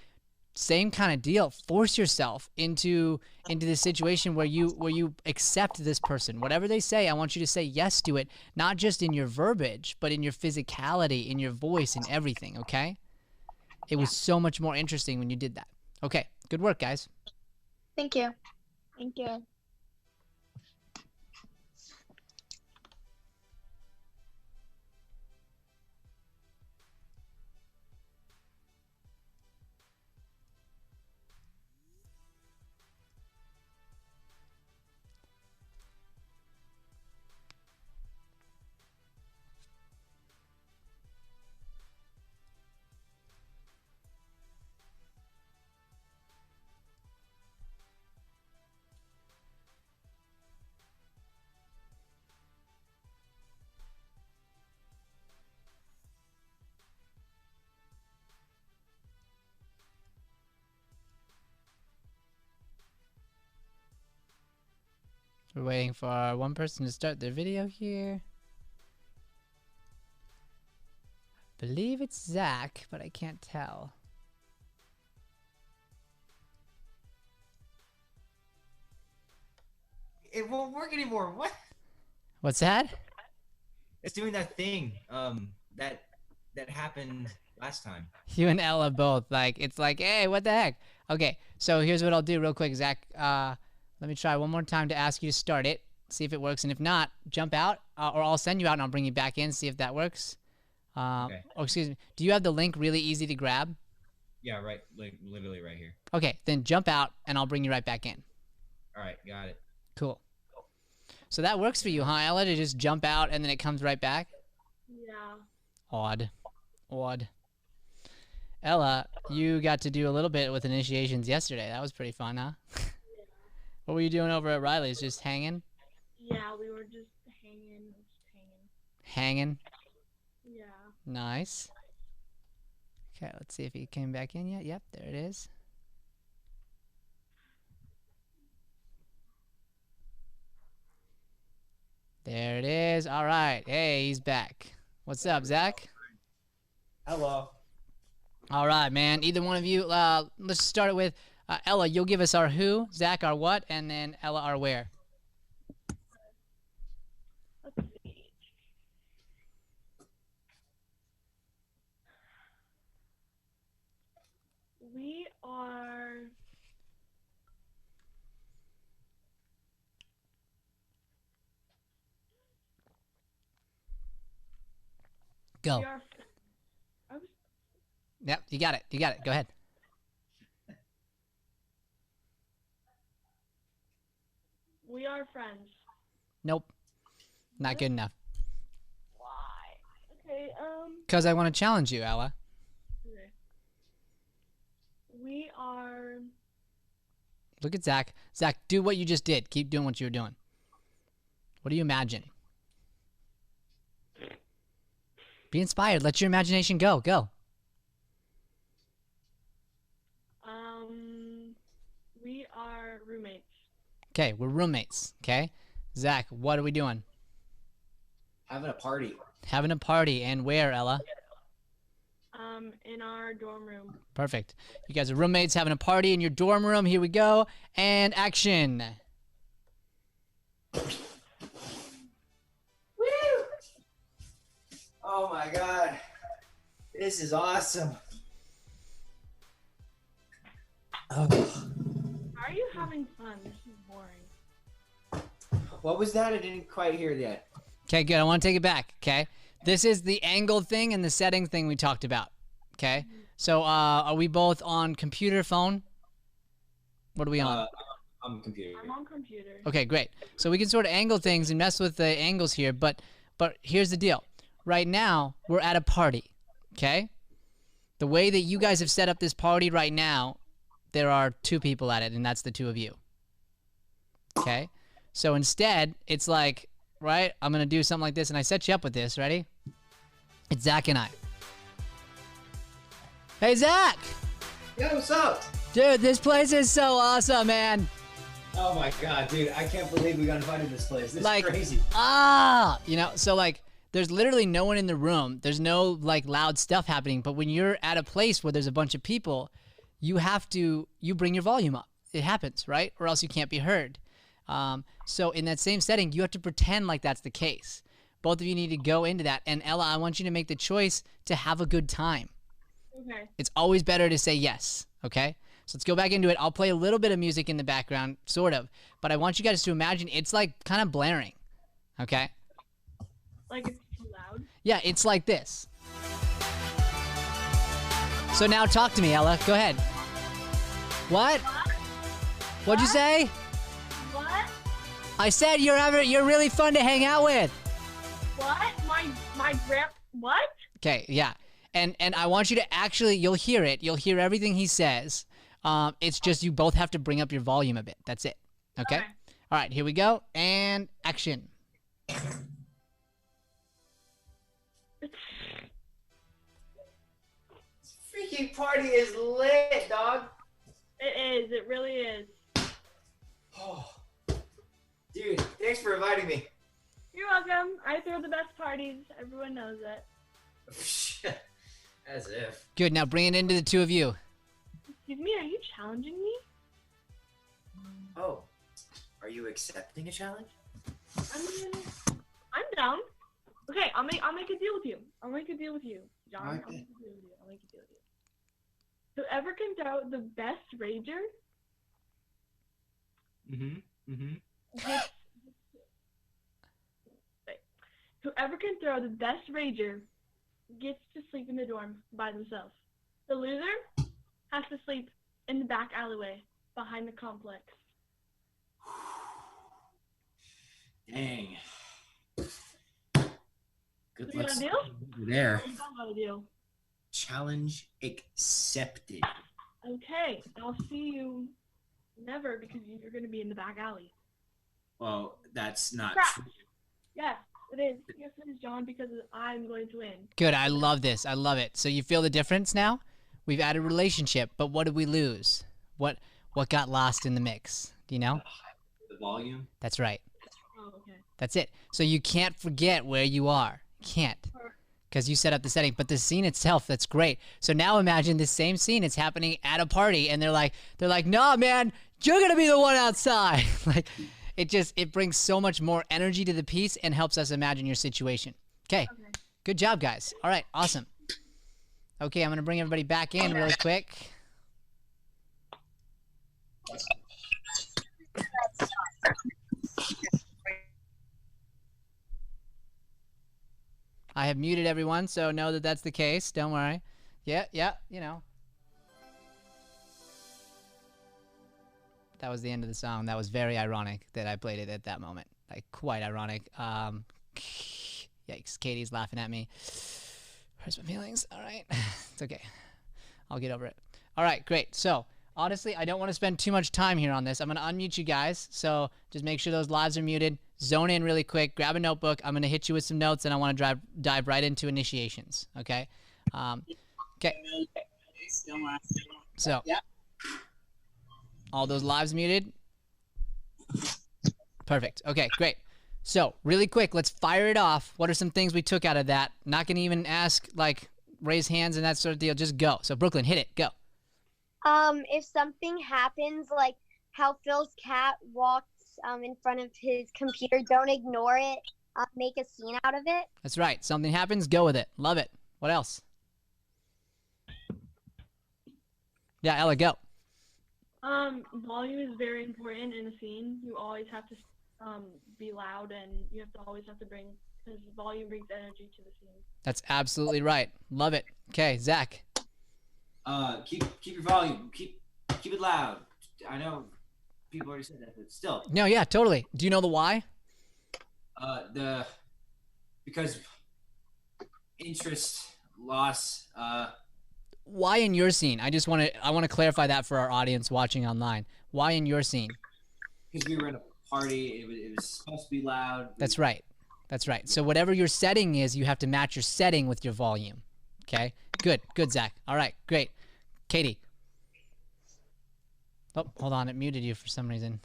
[SPEAKER 1] same kind of deal. Force yourself into this situation where you accept this person. Whatever they say, I want you to say yes to it, not just in your verbiage, but in your physicality, in your voice, in everything. Okay? It was so much more interesting when you did that. Okay, good work, guys.
[SPEAKER 2] Thank you.
[SPEAKER 7] Thank you.
[SPEAKER 1] We're waiting for one person to start their video here. believe it's Zach, but I can't tell.
[SPEAKER 12] It won't work anymore. What?
[SPEAKER 1] What's that?
[SPEAKER 12] It's doing that thing. That happened last time.
[SPEAKER 1] You and Ella both. Like, it's like, hey, what the heck? Okay, so here's what I'll do real quick, Zach. Let me try one more time to ask you to start it. See if it works. And if not, jump out. Or I'll send you out and I'll bring you back in. See if that works.
[SPEAKER 12] Okay.
[SPEAKER 1] Oh, excuse me. Do you have the link really easy to grab?
[SPEAKER 12] Yeah, right. Like literally right here.
[SPEAKER 1] Okay, then jump out and I'll bring you right back in.
[SPEAKER 12] All right, got it.
[SPEAKER 1] Cool. So that works for you, huh, Ella, to just jump out and then it comes right back?
[SPEAKER 11] Yeah.
[SPEAKER 1] Odd. Ella, you got to do a little bit with initiations yesterday. That was pretty fun, huh? What were you doing over at Riley's? Just hanging?
[SPEAKER 11] Yeah, we were just hanging.
[SPEAKER 1] Hanging?
[SPEAKER 11] Yeah.
[SPEAKER 1] Nice. Okay, let's see if he came back in yet. Yep, there it is. There it is. All right. Hey, he's back. What's up, Zach?
[SPEAKER 12] Hello.
[SPEAKER 1] All right, man. Either one of you, let's start it with Ella. You'll give us our who, Zach our what, and then Ella our where.
[SPEAKER 11] Let's see. We are.
[SPEAKER 1] Go.
[SPEAKER 11] We are.
[SPEAKER 1] Yep, you got it. You got it. Go ahead.
[SPEAKER 11] We are friends.
[SPEAKER 1] Nope. Not good enough.
[SPEAKER 11] Why? Okay.
[SPEAKER 1] Because I want to challenge you, Ella.
[SPEAKER 11] Okay. We are.
[SPEAKER 1] Look at Zach. Zach, do what you just did. Keep doing what you were doing. What do you imagine? Be inspired. Let your imagination go. Go.
[SPEAKER 11] We are roommates.
[SPEAKER 1] Okay, we're roommates. Okay, Zach, what are we doing?
[SPEAKER 12] Having a party.
[SPEAKER 1] Having a party, and where, Ella?
[SPEAKER 11] In our dorm room.
[SPEAKER 1] Perfect. You guys are roommates having a party in your dorm room. Here we go, and action.
[SPEAKER 12] Woo! Oh my god. This is awesome. Oh.
[SPEAKER 11] How are you having fun? This is boring.
[SPEAKER 12] What was that? I didn't quite hear that.
[SPEAKER 1] Okay, good. I want to take it back. Okay, this is the angle thing and the setting thing we talked about. Okay, so are we both on computer, phone? What are we on?
[SPEAKER 12] I'm computer.
[SPEAKER 11] I'm on computer.
[SPEAKER 1] Okay, great. So we can sort of angle things and mess with the angles here, but here's the deal. Right now, we're at a party, okay? The way that you guys have set up this party right now, there are two people at it, and that's the two of you. Okay? So instead, it's like, right, I'm going to do something like this, and I set you up with this. Ready? It's Zach and I. Hey, Zach!
[SPEAKER 12] Yo, what's up?
[SPEAKER 1] Dude, this place is so awesome, man.
[SPEAKER 12] Oh my god, dude, I can't believe we got invited to this place. This is crazy.
[SPEAKER 1] You know, so like, there's literally no one in the room. There's no like loud stuff happening. But when you're at a place where there's a bunch of people, you bring your volume up. It happens, right? Or else you can't be heard. So in that same setting, you have to pretend like that's the case. Both of you need to go into that. And Ella, I want you to make the choice to have a good time.
[SPEAKER 11] Okay.
[SPEAKER 1] It's always better to say yes, okay? So let's go back into it. I'll play a little bit of music in the background, sort of. But I want you guys to imagine it's like kind of blaring, okay?
[SPEAKER 11] Like it's too loud?
[SPEAKER 1] Yeah, it's like this. So now talk to me, Ella. Go ahead. What? What'd you say?
[SPEAKER 11] What?
[SPEAKER 1] I said you're really fun to hang out with.
[SPEAKER 11] What? What?
[SPEAKER 1] Okay, yeah. And I want you to actually, you'll hear it. You'll hear everything he says. It's just you both have to bring up your volume a bit. That's it. Okay? All right, here we go. And action.
[SPEAKER 12] Freaking party is lit, dog.
[SPEAKER 11] It is. It really is.
[SPEAKER 12] Oh, dude, thanks for inviting me.
[SPEAKER 11] You're welcome. I throw the best parties. Everyone knows it.
[SPEAKER 12] As if.
[SPEAKER 1] Good. Now bring it into the two of you.
[SPEAKER 11] Excuse me, are you challenging me?
[SPEAKER 12] Oh, are you accepting a challenge?
[SPEAKER 11] I mean, I'm down. Okay, I'll make a deal with you. I'll make a deal with you, John.
[SPEAKER 12] Okay.
[SPEAKER 11] I'll make a deal with you. I'll make a deal with you. Whoever can throw the best rager gets, wait. Whoever can throw the best rager gets to sleep in the dorm by themselves. The loser has to sleep in the back alleyway behind the complex.
[SPEAKER 12] Dang. Good
[SPEAKER 11] You
[SPEAKER 12] luck
[SPEAKER 11] got a deal?
[SPEAKER 12] there.
[SPEAKER 11] You got a deal.
[SPEAKER 12] Challenge accepted.
[SPEAKER 11] Okay, I'll see you never because you're going to be in the back alley.
[SPEAKER 12] Well, that's not
[SPEAKER 11] Crap.
[SPEAKER 12] true.
[SPEAKER 11] Yes, it is. Yes, it is, John, because I'm going to win.
[SPEAKER 1] Good. I love this. I love it. So you feel the difference now? We've added relationship, but what did we lose? What got lost in the mix? Do you know?
[SPEAKER 12] The volume.
[SPEAKER 1] That's right.
[SPEAKER 11] Oh, okay.
[SPEAKER 1] That's it. So you can't forget where you are. You can't. Because you set up the setting. But the scene itself, that's great. So now imagine this same scene. It's happening at a party, and they're like, nah, man, you're gonna be the one outside. Like, it brings so much more energy to the piece and helps us imagine your situation. Okay. Good job, guys. All right. Awesome. Okay, I'm gonna bring everybody back in really quick. I have muted everyone, so know that that's the case. Don't worry. Yeah, you know. That was the end of the song. That was very ironic that I played it at that moment. Like, quite ironic. Yikes, Katie's laughing at me. Hurts my feelings. All right. It's okay. I'll get over it. All right, great. So, honestly, I don't want to spend too much time here on this. I'm going to unmute you guys. So, just make sure those lives are muted. Zone in really quick. Grab a notebook. I'm going to hit you with some notes, and I want to dive right into initiations. Okay? Okay. So, all those lives muted? Perfect. Okay, great. So, really quick, let's fire it off. What are some things we took out of that? Not going to even ask, like, raise hands and that sort of deal. Just go. So, Brooklyn, hit it. Go.
[SPEAKER 10] If something happens, like how Phil's cat walks in front of his computer, don't ignore it. Make a scene out of it.
[SPEAKER 1] That's right. Something happens, go with it. Love it. What else? Yeah, Ella, go.
[SPEAKER 11] Volume is very important in a scene. You always have to be loud, and you always have to bring, because volume brings energy to the scene.
[SPEAKER 1] That's absolutely right. Love it. Okay, Zach.
[SPEAKER 12] Keep your volume. Keep it loud. I know people already said that, but still.
[SPEAKER 1] No, yeah, totally. Do you know the why?
[SPEAKER 12] Because interest loss.
[SPEAKER 1] Why in your scene? I want to clarify that for our audience watching online. Why in your scene?
[SPEAKER 12] Because we were in a party. It was supposed to be loud.
[SPEAKER 1] That's right. That's right. So whatever your setting is, you have to match your setting with your volume. Okay? Good, Zach. All right, great. Katie. Oh, hold on. It muted you for some reason.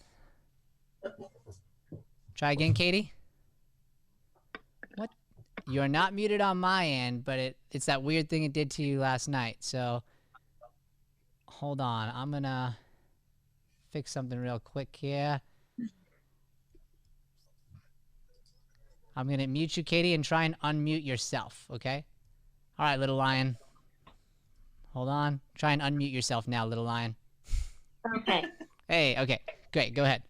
[SPEAKER 1] Try again, Katie. What? You're not muted on my end, but it's that weird thing it did to you last night. So hold on. I'm going to fix something real quick here. I'm going to mute you, Katie, and try and unmute yourself, okay? All right, little lion. Hold on. Try and unmute yourself now, little lion.
[SPEAKER 13] Okay.
[SPEAKER 1] Hey, okay. Great, go ahead.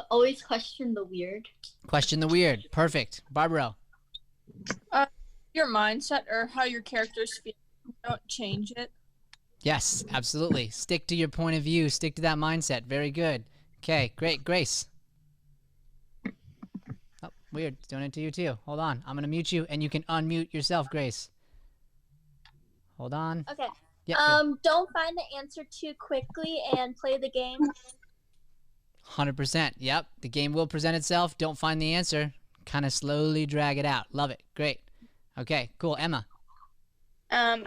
[SPEAKER 13] Always question the weird.
[SPEAKER 1] Question the weird. Perfect. Barbaro.
[SPEAKER 14] Your mindset or how your characters feel. Don't change it.
[SPEAKER 1] Yes, absolutely. Stick to your point of view. Stick to that mindset. Very good. Okay, great. Grace. Oh, weird. It's doing it to you too. Hold on. I'm going to mute you, and you can unmute yourself, Grace. Hold on.
[SPEAKER 8] Okay.
[SPEAKER 1] Yep.
[SPEAKER 8] Don't find the answer too quickly and play the game.
[SPEAKER 1] 100%. Yep. The game will present itself. Don't find the answer. Kind of slowly drag it out. Love it. Great. Okay, cool. Emma.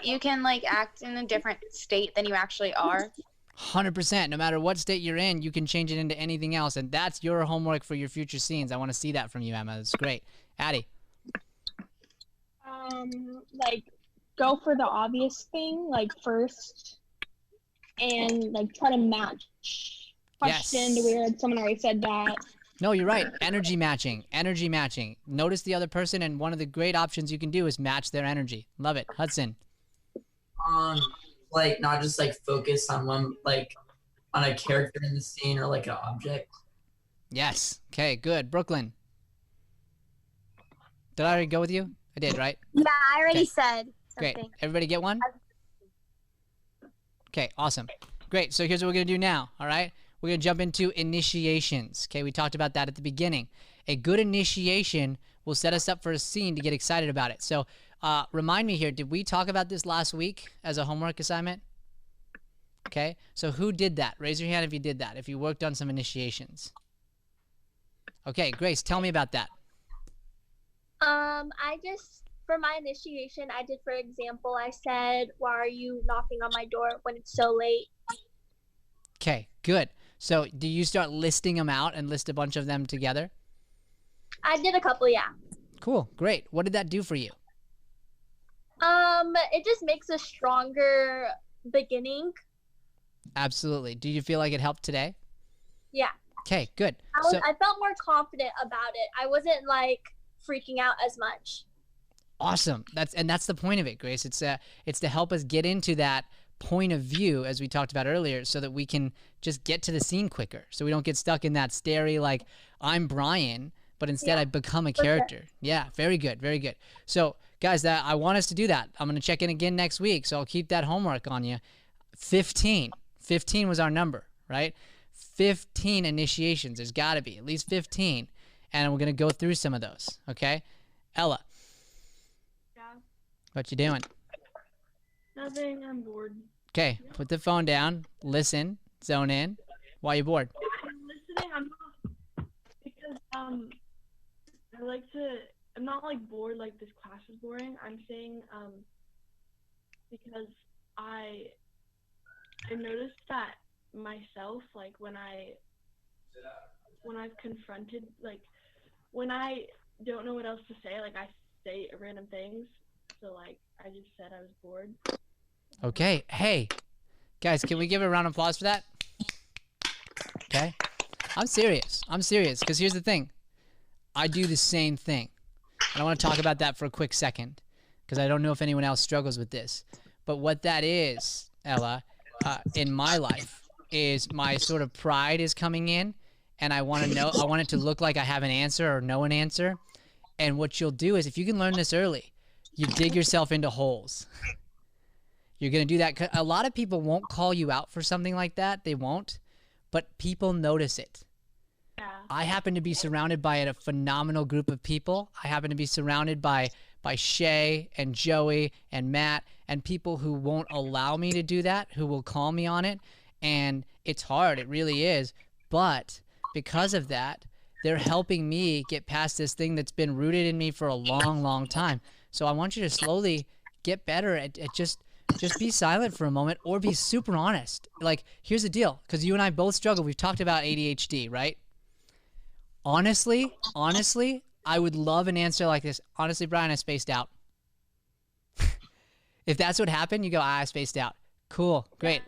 [SPEAKER 2] You can like act in a different state than you actually are.
[SPEAKER 1] 100%. No matter what state you're in, you can change it into anything else, and that's your homework for your future scenes. I want to see that from you, Emma. That's great. Addie.
[SPEAKER 7] Like go for the obvious thing, like first, and like try to match question to weird. Someone already said that.
[SPEAKER 1] No, you're right. Energy matching. Energy matching. Notice the other person, and one of the great options you can do is match their energy. Love it. Hudson.
[SPEAKER 6] Like not just like focus on one, like on a character in the scene or like an object.
[SPEAKER 1] Yes. Okay, good. Brooklyn. Did I already go with you? I did, right?
[SPEAKER 10] Yeah, I already
[SPEAKER 1] Okay.
[SPEAKER 10] said something.
[SPEAKER 1] Great. Everybody get one? Okay, awesome. Great. So here's what we're going to do now, all right? We're going to jump into initiations. Okay, we talked about that at the beginning. A good initiation will set us up for a scene to get excited about it. So remind me here, did we talk about this last week as a homework assignment? Okay, so who did that? Raise your hand if you did that, if you worked on some initiations. Okay, Grace, tell me about that.
[SPEAKER 8] I just, for my initiation, I did, for example, I said, why are you knocking on my door when it's so late?
[SPEAKER 1] Okay, good. So do you start listing them out and list a bunch of them together?
[SPEAKER 8] I did a couple, yeah.
[SPEAKER 1] Cool, great. What did that do for you?
[SPEAKER 8] It just makes a stronger beginning.
[SPEAKER 1] Absolutely. Do you feel like it helped today?
[SPEAKER 8] Yeah.
[SPEAKER 1] Okay, good.
[SPEAKER 8] I felt more confident about it. I wasn't like freaking out as much.
[SPEAKER 1] Awesome. That's the point of it, Grace. It's to help us get into that point of view, as we talked about earlier, so that we can just get to the scene quicker, so we don't get stuck in that starey, like, I'm Brian, but instead I become a character. Yeah, very good, very good. So guys, I want us to do that. I'm going to check in again next week, so I'll keep that homework on you. 15 was our number, right? 15 initiations. There's got to be at least 15, and we're going to go through some of those. Okay, Ella.
[SPEAKER 11] Yeah.
[SPEAKER 1] What you doing?
[SPEAKER 11] Nothing. I'm bored.
[SPEAKER 1] Okay, put the phone down, listen, zone in. Why are you bored?
[SPEAKER 11] I'm listening. I'm not because I like to. I'm not like bored like this class is boring. I'm saying because I noticed that myself, like when I've confronted, like when I don't know what else to say, like I say random things. So like I just said I was bored.
[SPEAKER 1] Okay, hey, guys, can we give a round of applause for that? Okay, I'm serious, because here's the thing. I do the same thing. And I want to talk about that for a quick second, because I don't know if anyone else struggles with this. But what that is, Ella, in my life, is my sort of pride is coming in, and I want it to look like I have an answer or know an answer. And what you'll do is, if you can learn this early, you dig yourself into holes. You're going to do that. A lot of people won't call you out for something like that. They won't. But people notice it.
[SPEAKER 11] Yeah.
[SPEAKER 1] I happen to be surrounded by a phenomenal group of people. I happen to be surrounded by Shay and Joey and Matt and people who won't allow me to do that, who will call me on it. And it's hard. It really is. But because of that, they're helping me get past this thing that's been rooted in me for a long, long time. So I want you to slowly get better at just be silent for a moment, or be super honest. Like, here's the deal, because you and I both struggle. We've talked about ADHD, right? Honestly, I would love an answer like this. Honestly, Brian, I spaced out. If that's what happened, you go, I spaced out. Cool, great.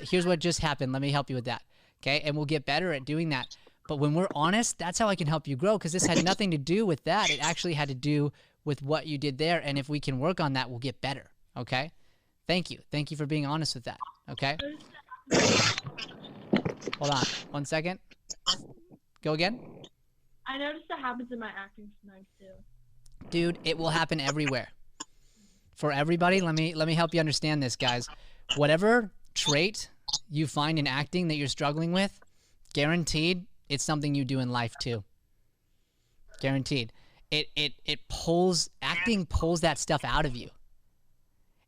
[SPEAKER 1] Here's what just happened. Let me help you with that. Okay, and we'll get better at doing that. But when we're honest, that's how I can help you grow, because this had nothing to do with that. It actually had to do with what you did there, and if we can work on that, we'll get better. Okay? Thank you. Thank you for being honest with that. Okay? Hold on. 1 second. Go again.
[SPEAKER 11] I noticed that happens in my acting sometimes too.
[SPEAKER 1] Dude, it will happen everywhere. For everybody, let me help you understand this, guys. Whatever trait you find in acting that you're struggling with, guaranteed it's something you do in life too. Guaranteed. Acting pulls that stuff out of you.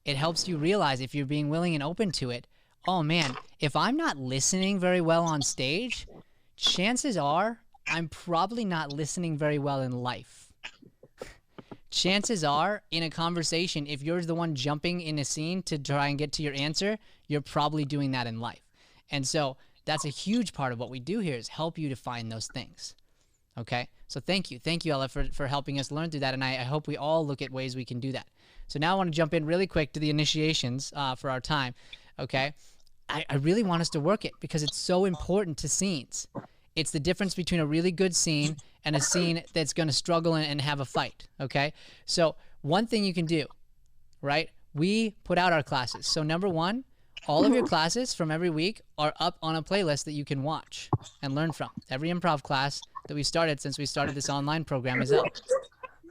[SPEAKER 1] It helps you realize, if you're being willing and open to it, oh man, if I'm not listening very well on stage, chances are I'm probably not listening very well in life. Chances are, in a conversation, if you're the one jumping in a scene to try and get to your answer, you're probably doing that in life. And so that's a huge part of what we do here, is help you to find those things. Okay? So thank you. Thank you, Ella, for helping us learn through that. And I hope we all look at ways we can do that. So now I want to jump in really quick to the initiations for our time. Okay. I really want us to work it because it's so important to scenes. It's the difference between a really good scene and a scene that's going to struggle and have a fight. Okay. So one thing you can do, right? We put out our classes. So number one, all of your classes from every week are up on a playlist that you can watch and learn from. Every improv class that we started since we started this online program is up.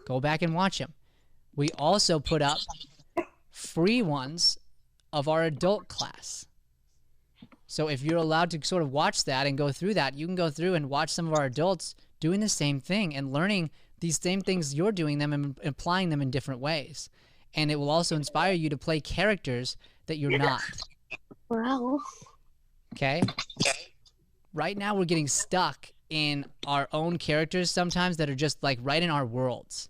[SPEAKER 1] Go back and watch them. We also put up free ones of our adult class. So if you're allowed to sort of watch that and go through that, you can go through and watch some of our adults doing the same thing and learning these same things you're doing them and applying them in different ways. And it will also inspire you to play characters that you're not.
[SPEAKER 10] Wow.
[SPEAKER 1] Okay? Right now we're getting stuck in our own characters sometimes that are just like right in our worlds.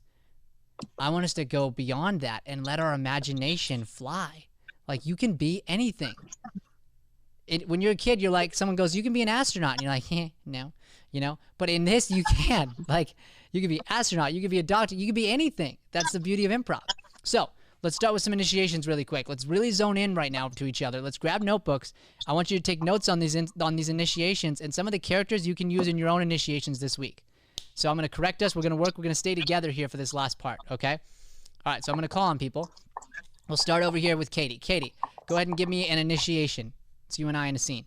[SPEAKER 1] I want us to go beyond that and let our imagination fly. Like you can be anything. When you're a kid, you're like, someone goes, you can be an astronaut. And you're like, no, you know? But in this, you can. Like, you can be an astronaut. You can be a doctor. You can be anything. That's the beauty of improv. So let's start with some initiations really quick. Let's really zone in right now to each other. Let's grab notebooks. I want you to take notes on these initiations and some of the characters you can use in your own initiations this week. So I'm going to correct us. We're going to work. We're going to stay together here for this last part, okay? All right, so I'm going to call on people. We'll start over here with Katie. Katie, go ahead and give me an initiation. It's you and I in a scene.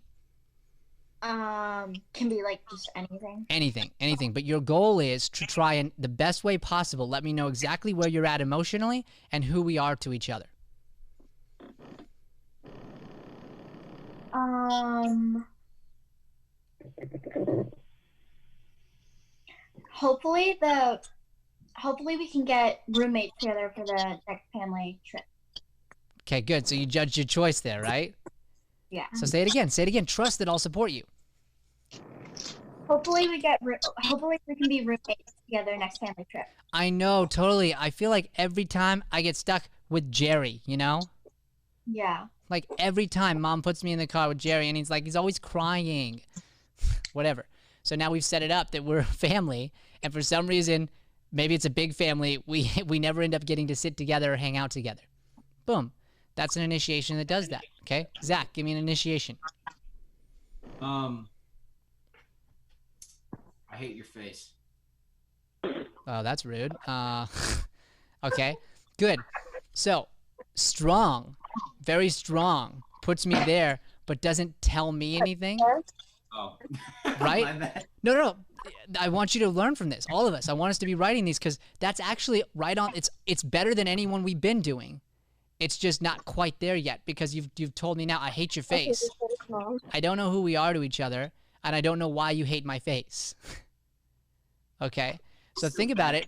[SPEAKER 9] Can be like just anything.
[SPEAKER 1] Anything. But your goal is to try and the best way possible let me know exactly where you're at emotionally and who we are to each other.
[SPEAKER 9] Hopefully we can get roommates together for the next family trip.
[SPEAKER 1] Okay, good. So you judged your choice there, right?
[SPEAKER 9] Yeah.
[SPEAKER 1] So say it again. Say it again. Trust that I'll support you.
[SPEAKER 9] Hopefully we can be roommates together next family trip.
[SPEAKER 1] I know, totally. I feel like every time I get stuck with Jerry, you know?
[SPEAKER 9] Yeah.
[SPEAKER 1] Like every time Mom puts me in the car with Jerry and he's always crying. Whatever. So now we've set it up that we're a family, and for some reason, maybe it's a big family, we never end up getting to sit together or hang out together. Boom. That's an initiation that does that. Okay? Zach, give me an initiation.
[SPEAKER 12] I hate your face.
[SPEAKER 1] Oh, that's rude. Okay, good. So, strong, very strong, puts me there, but doesn't tell me anything.
[SPEAKER 12] Oh.
[SPEAKER 1] Right? No. I want you to learn from this, all of us. I want us to be writing these because that's actually right on. It's better than anyone we've been doing. It's just not quite there yet because you've told me now I hate your face. I don't know who we are to each other, and I don't know why you hate my face. Okay? So think about it.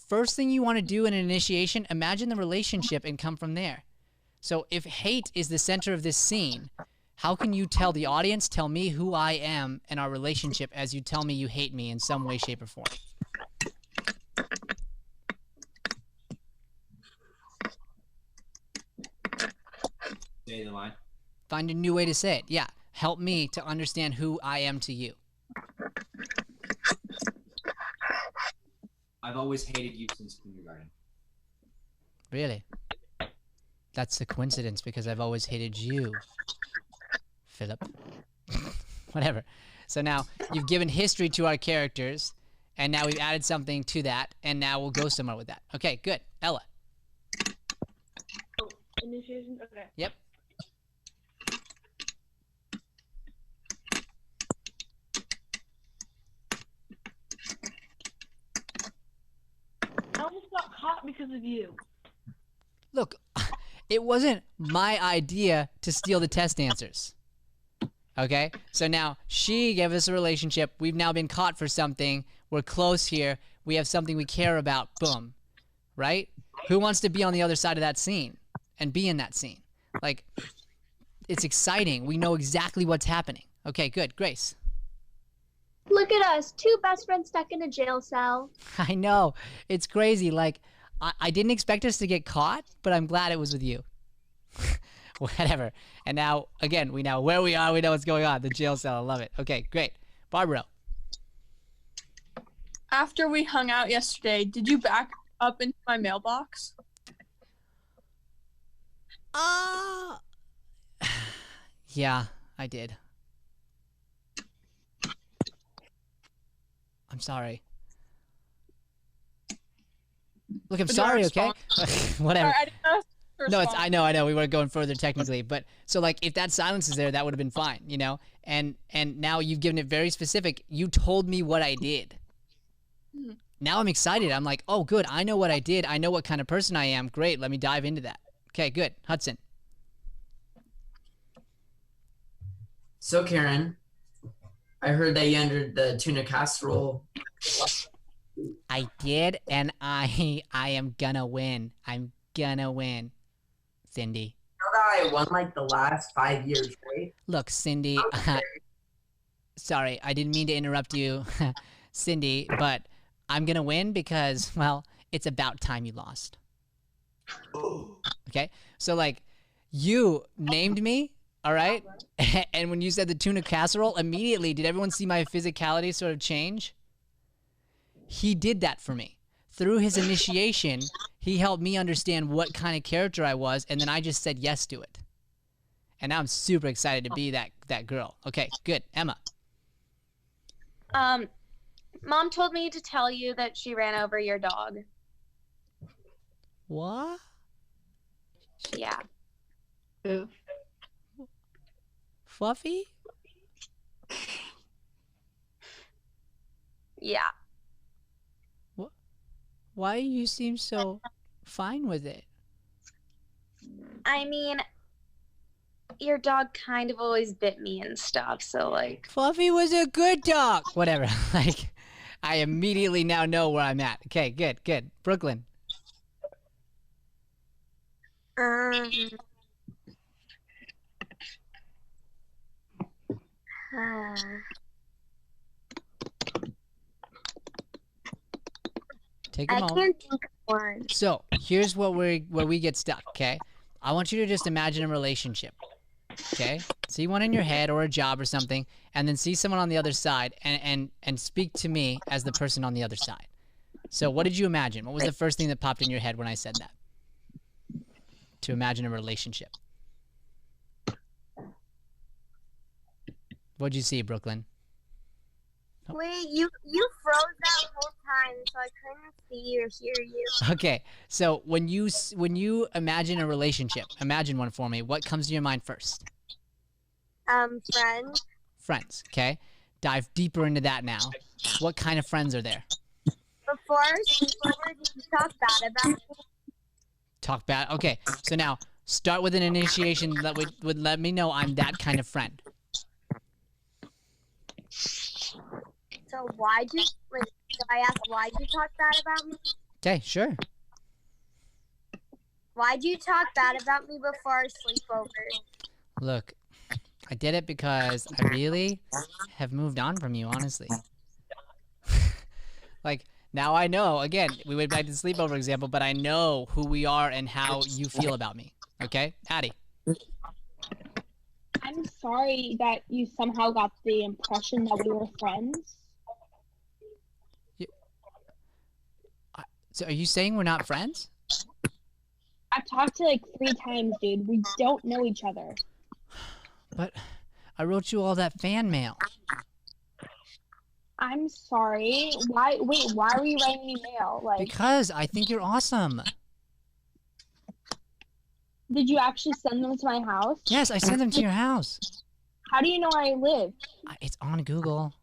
[SPEAKER 1] First thing you want to do in an initiation, imagine the relationship and come from there. So if hate is the center of this scene, how can you tell the audience, tell me who I am in our relationship as you tell me you hate me in some way, shape, or form?
[SPEAKER 12] Say the line.
[SPEAKER 1] Find a new way to say it. Yeah. Help me to understand who I am to you.
[SPEAKER 12] I've always hated you since kindergarten.
[SPEAKER 1] Really? That's a coincidence because I've always hated you, Philip. Whatever. So now you've given history to our characters, and now we've added something to that, and now we'll go somewhere with that. Okay, good. Ella.
[SPEAKER 11] Oh, initiation? Okay.
[SPEAKER 1] Yep.
[SPEAKER 11] I almost got caught because of you.
[SPEAKER 1] Look, it wasn't my idea to steal the test answers. Okay? So now she gave us a relationship. We've now been caught for something. We're close here. We have something we care about. Boom. Right? Who wants to be on the other side of that scene and be in that scene? Like, it's exciting. We know exactly what's happening. Okay, good. Grace.
[SPEAKER 10] Look at us, two best friends stuck in a jail cell.
[SPEAKER 1] I know. It's crazy. Like, I didn't expect us to get caught, but I'm glad it was with you. Whatever. And now, again, we know where we are. We know what's going on. The jail cell. I love it. Okay, great. Barbara.
[SPEAKER 14] After we hung out yesterday, did you back up into my mailbox?
[SPEAKER 1] Yeah, I did. I'm sorry. Look, I'm sorry, okay? Whatever.
[SPEAKER 14] Sorry, I didn't know to
[SPEAKER 1] No,
[SPEAKER 14] respond.
[SPEAKER 1] I know. We were going further technically, but so like if that silence is there, that would have been fine, you know? And now you've given it very specific. You told me what I did. Now I'm excited. I'm like, oh, good. I know what I did. I know what kind of person I am. Great. Let me dive into that. Okay, good. Hudson.
[SPEAKER 6] So Karen, I heard that you entered the tuna casserole.
[SPEAKER 1] I did, and I am gonna win. I'm gonna win, Cindy.
[SPEAKER 6] You know that I won like the last 5 years, right?
[SPEAKER 1] Look, Cindy. Sorry, I didn't mean to interrupt you, Cindy, but I'm gonna win because, well, it's about time you lost. Okay, so like, you named me, all right, and when you said the tuna casserole, immediately did everyone see my physicality sort of change? He did that for me. Through his initiation, he helped me understand what kind of character I was, and then I just said yes to it. And now I'm super excited to be that girl. Okay, good. Emma.
[SPEAKER 2] Mom told me to tell you that she ran over your dog.
[SPEAKER 1] What?
[SPEAKER 2] Yeah.
[SPEAKER 1] Fluffy?
[SPEAKER 2] Yeah.
[SPEAKER 1] Why you seem so fine with it?
[SPEAKER 2] I mean, your dog kind of always bit me and stuff, so like.
[SPEAKER 1] Fluffy was a good dog. Whatever. Like, I immediately now know where I'm at. Okay, good. Brooklyn. Take a moment.
[SPEAKER 10] I can't think of one.
[SPEAKER 1] So here's where we get stuck. Okay, I want you to just imagine a relationship. Okay, see one in your head or a job or something, and then see someone on the other side, and speak to me as the person on the other side. So what did you imagine? What was the first thing that popped in your head when I said that? To imagine a relationship. What'd you see, Brooklyn?
[SPEAKER 10] Wait, you froze that whole time, so I couldn't see or hear you.
[SPEAKER 1] Okay, so when you imagine a relationship, imagine one for me. What comes to your mind first?
[SPEAKER 10] Friends.
[SPEAKER 1] Friends, okay? Dive deeper into that now. What kind of friends are there?
[SPEAKER 10] Before sleepover, did you talk bad about me?
[SPEAKER 1] Talk bad. Okay, so now start with an initiation that would let me know I'm that kind of friend.
[SPEAKER 10] So why'd you, so I asked, why'd you talk bad about me?
[SPEAKER 1] Okay, sure.
[SPEAKER 10] Why'd you talk bad about me before our sleepover?
[SPEAKER 1] Look, I did it because I really have moved on from you, honestly. Like, now I know, again, we went back to the sleepover example, but I know who we are and how you feel about me. Okay? Addie.
[SPEAKER 7] I'm sorry that you somehow got the impression that we were friends.
[SPEAKER 1] So are you saying we're not friends?
[SPEAKER 7] I've talked to you like 3 times, dude. We don't know each other.
[SPEAKER 1] But I wrote you all that fan mail.
[SPEAKER 7] I'm sorry. Why were you writing me mail? Like,
[SPEAKER 1] Because I think you're awesome.
[SPEAKER 7] did you actually send them to my house?
[SPEAKER 1] Yes, I sent them to your house.
[SPEAKER 7] How do you know where I live?
[SPEAKER 1] It's on Google.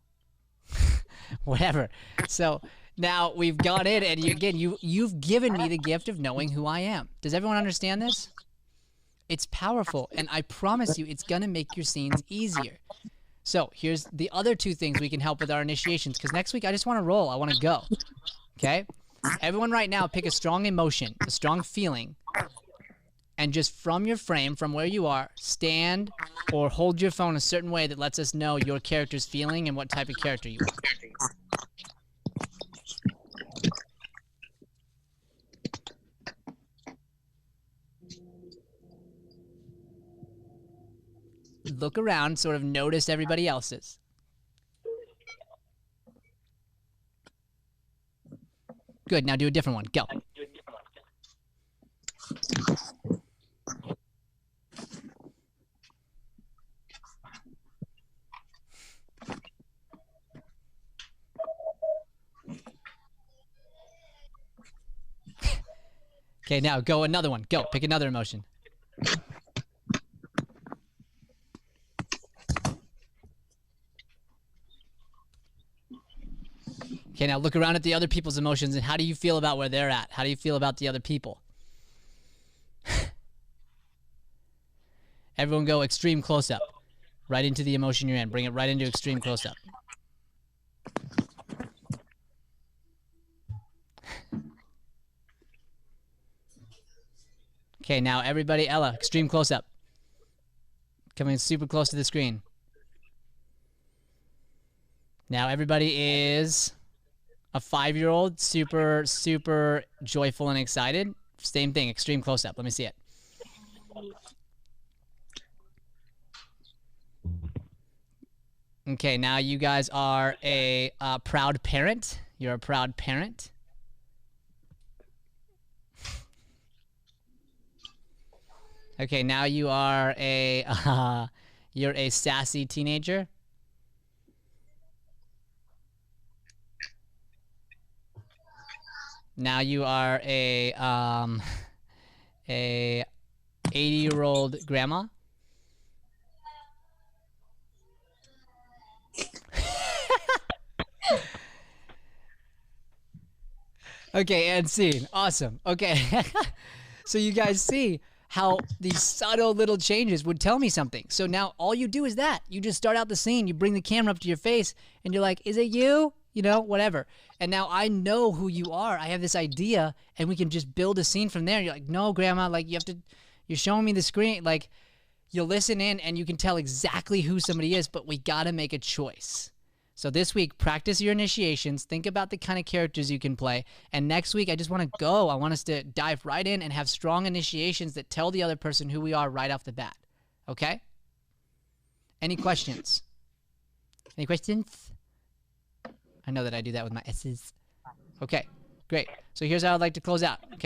[SPEAKER 1] Whatever. So now we've got it, and you've given me the gift of knowing who I am. Does everyone understand this? It's powerful, and I promise you it's going to make your scenes easier. So here's the other 2 things we can help with our initiations, because next week I just want to roll. I want to go. Okay? Everyone right now pick a strong emotion, a strong feeling, and just from your frame, from where you are, stand or hold your phone a certain way that lets us know your character's feeling and what type of character you are. Look around, sort of notice everybody else's. Good, now do a different one. Go. Okay, now go another one. Go, pick another emotion. Okay, now look around at the other people's emotions and how do you feel about where they're at? How do you feel about the other people? Everyone go extreme close-up. Right into the emotion you're in. Bring it right into extreme close-up. Okay, now everybody, Ella, extreme close-up. Coming super close to the screen. Now everybody is a 5-year-old, super, super joyful and excited. Same thing, extreme close-up. Let me see it. Okay, now you guys are a proud parent. You're a proud parent. Okay, now you are a you're a sassy teenager. Now you are a 80-year-old grandma. Okay, and scene. Awesome. Okay. So you guys see how these subtle little changes would tell me something. So now all you do is that. You just start out the scene, you bring the camera up to your face, and you're like, is it you? You know, whatever. And now I know who you are. I have this idea, and we can just build a scene from there. You're like, no, Grandma, like you're showing me the screen. Like, you'll listen in, and you can tell exactly who somebody is, but we gotta make a choice. So this week, practice your initiations. Think about the kind of characters you can play. And next week, I just want to go. I want us to dive right in and have strong initiations that tell the other person who we are right off the bat. Okay? Any questions? Any questions? I know that I do that with my S's. Okay, great. So here's how I'd like to close out, okay?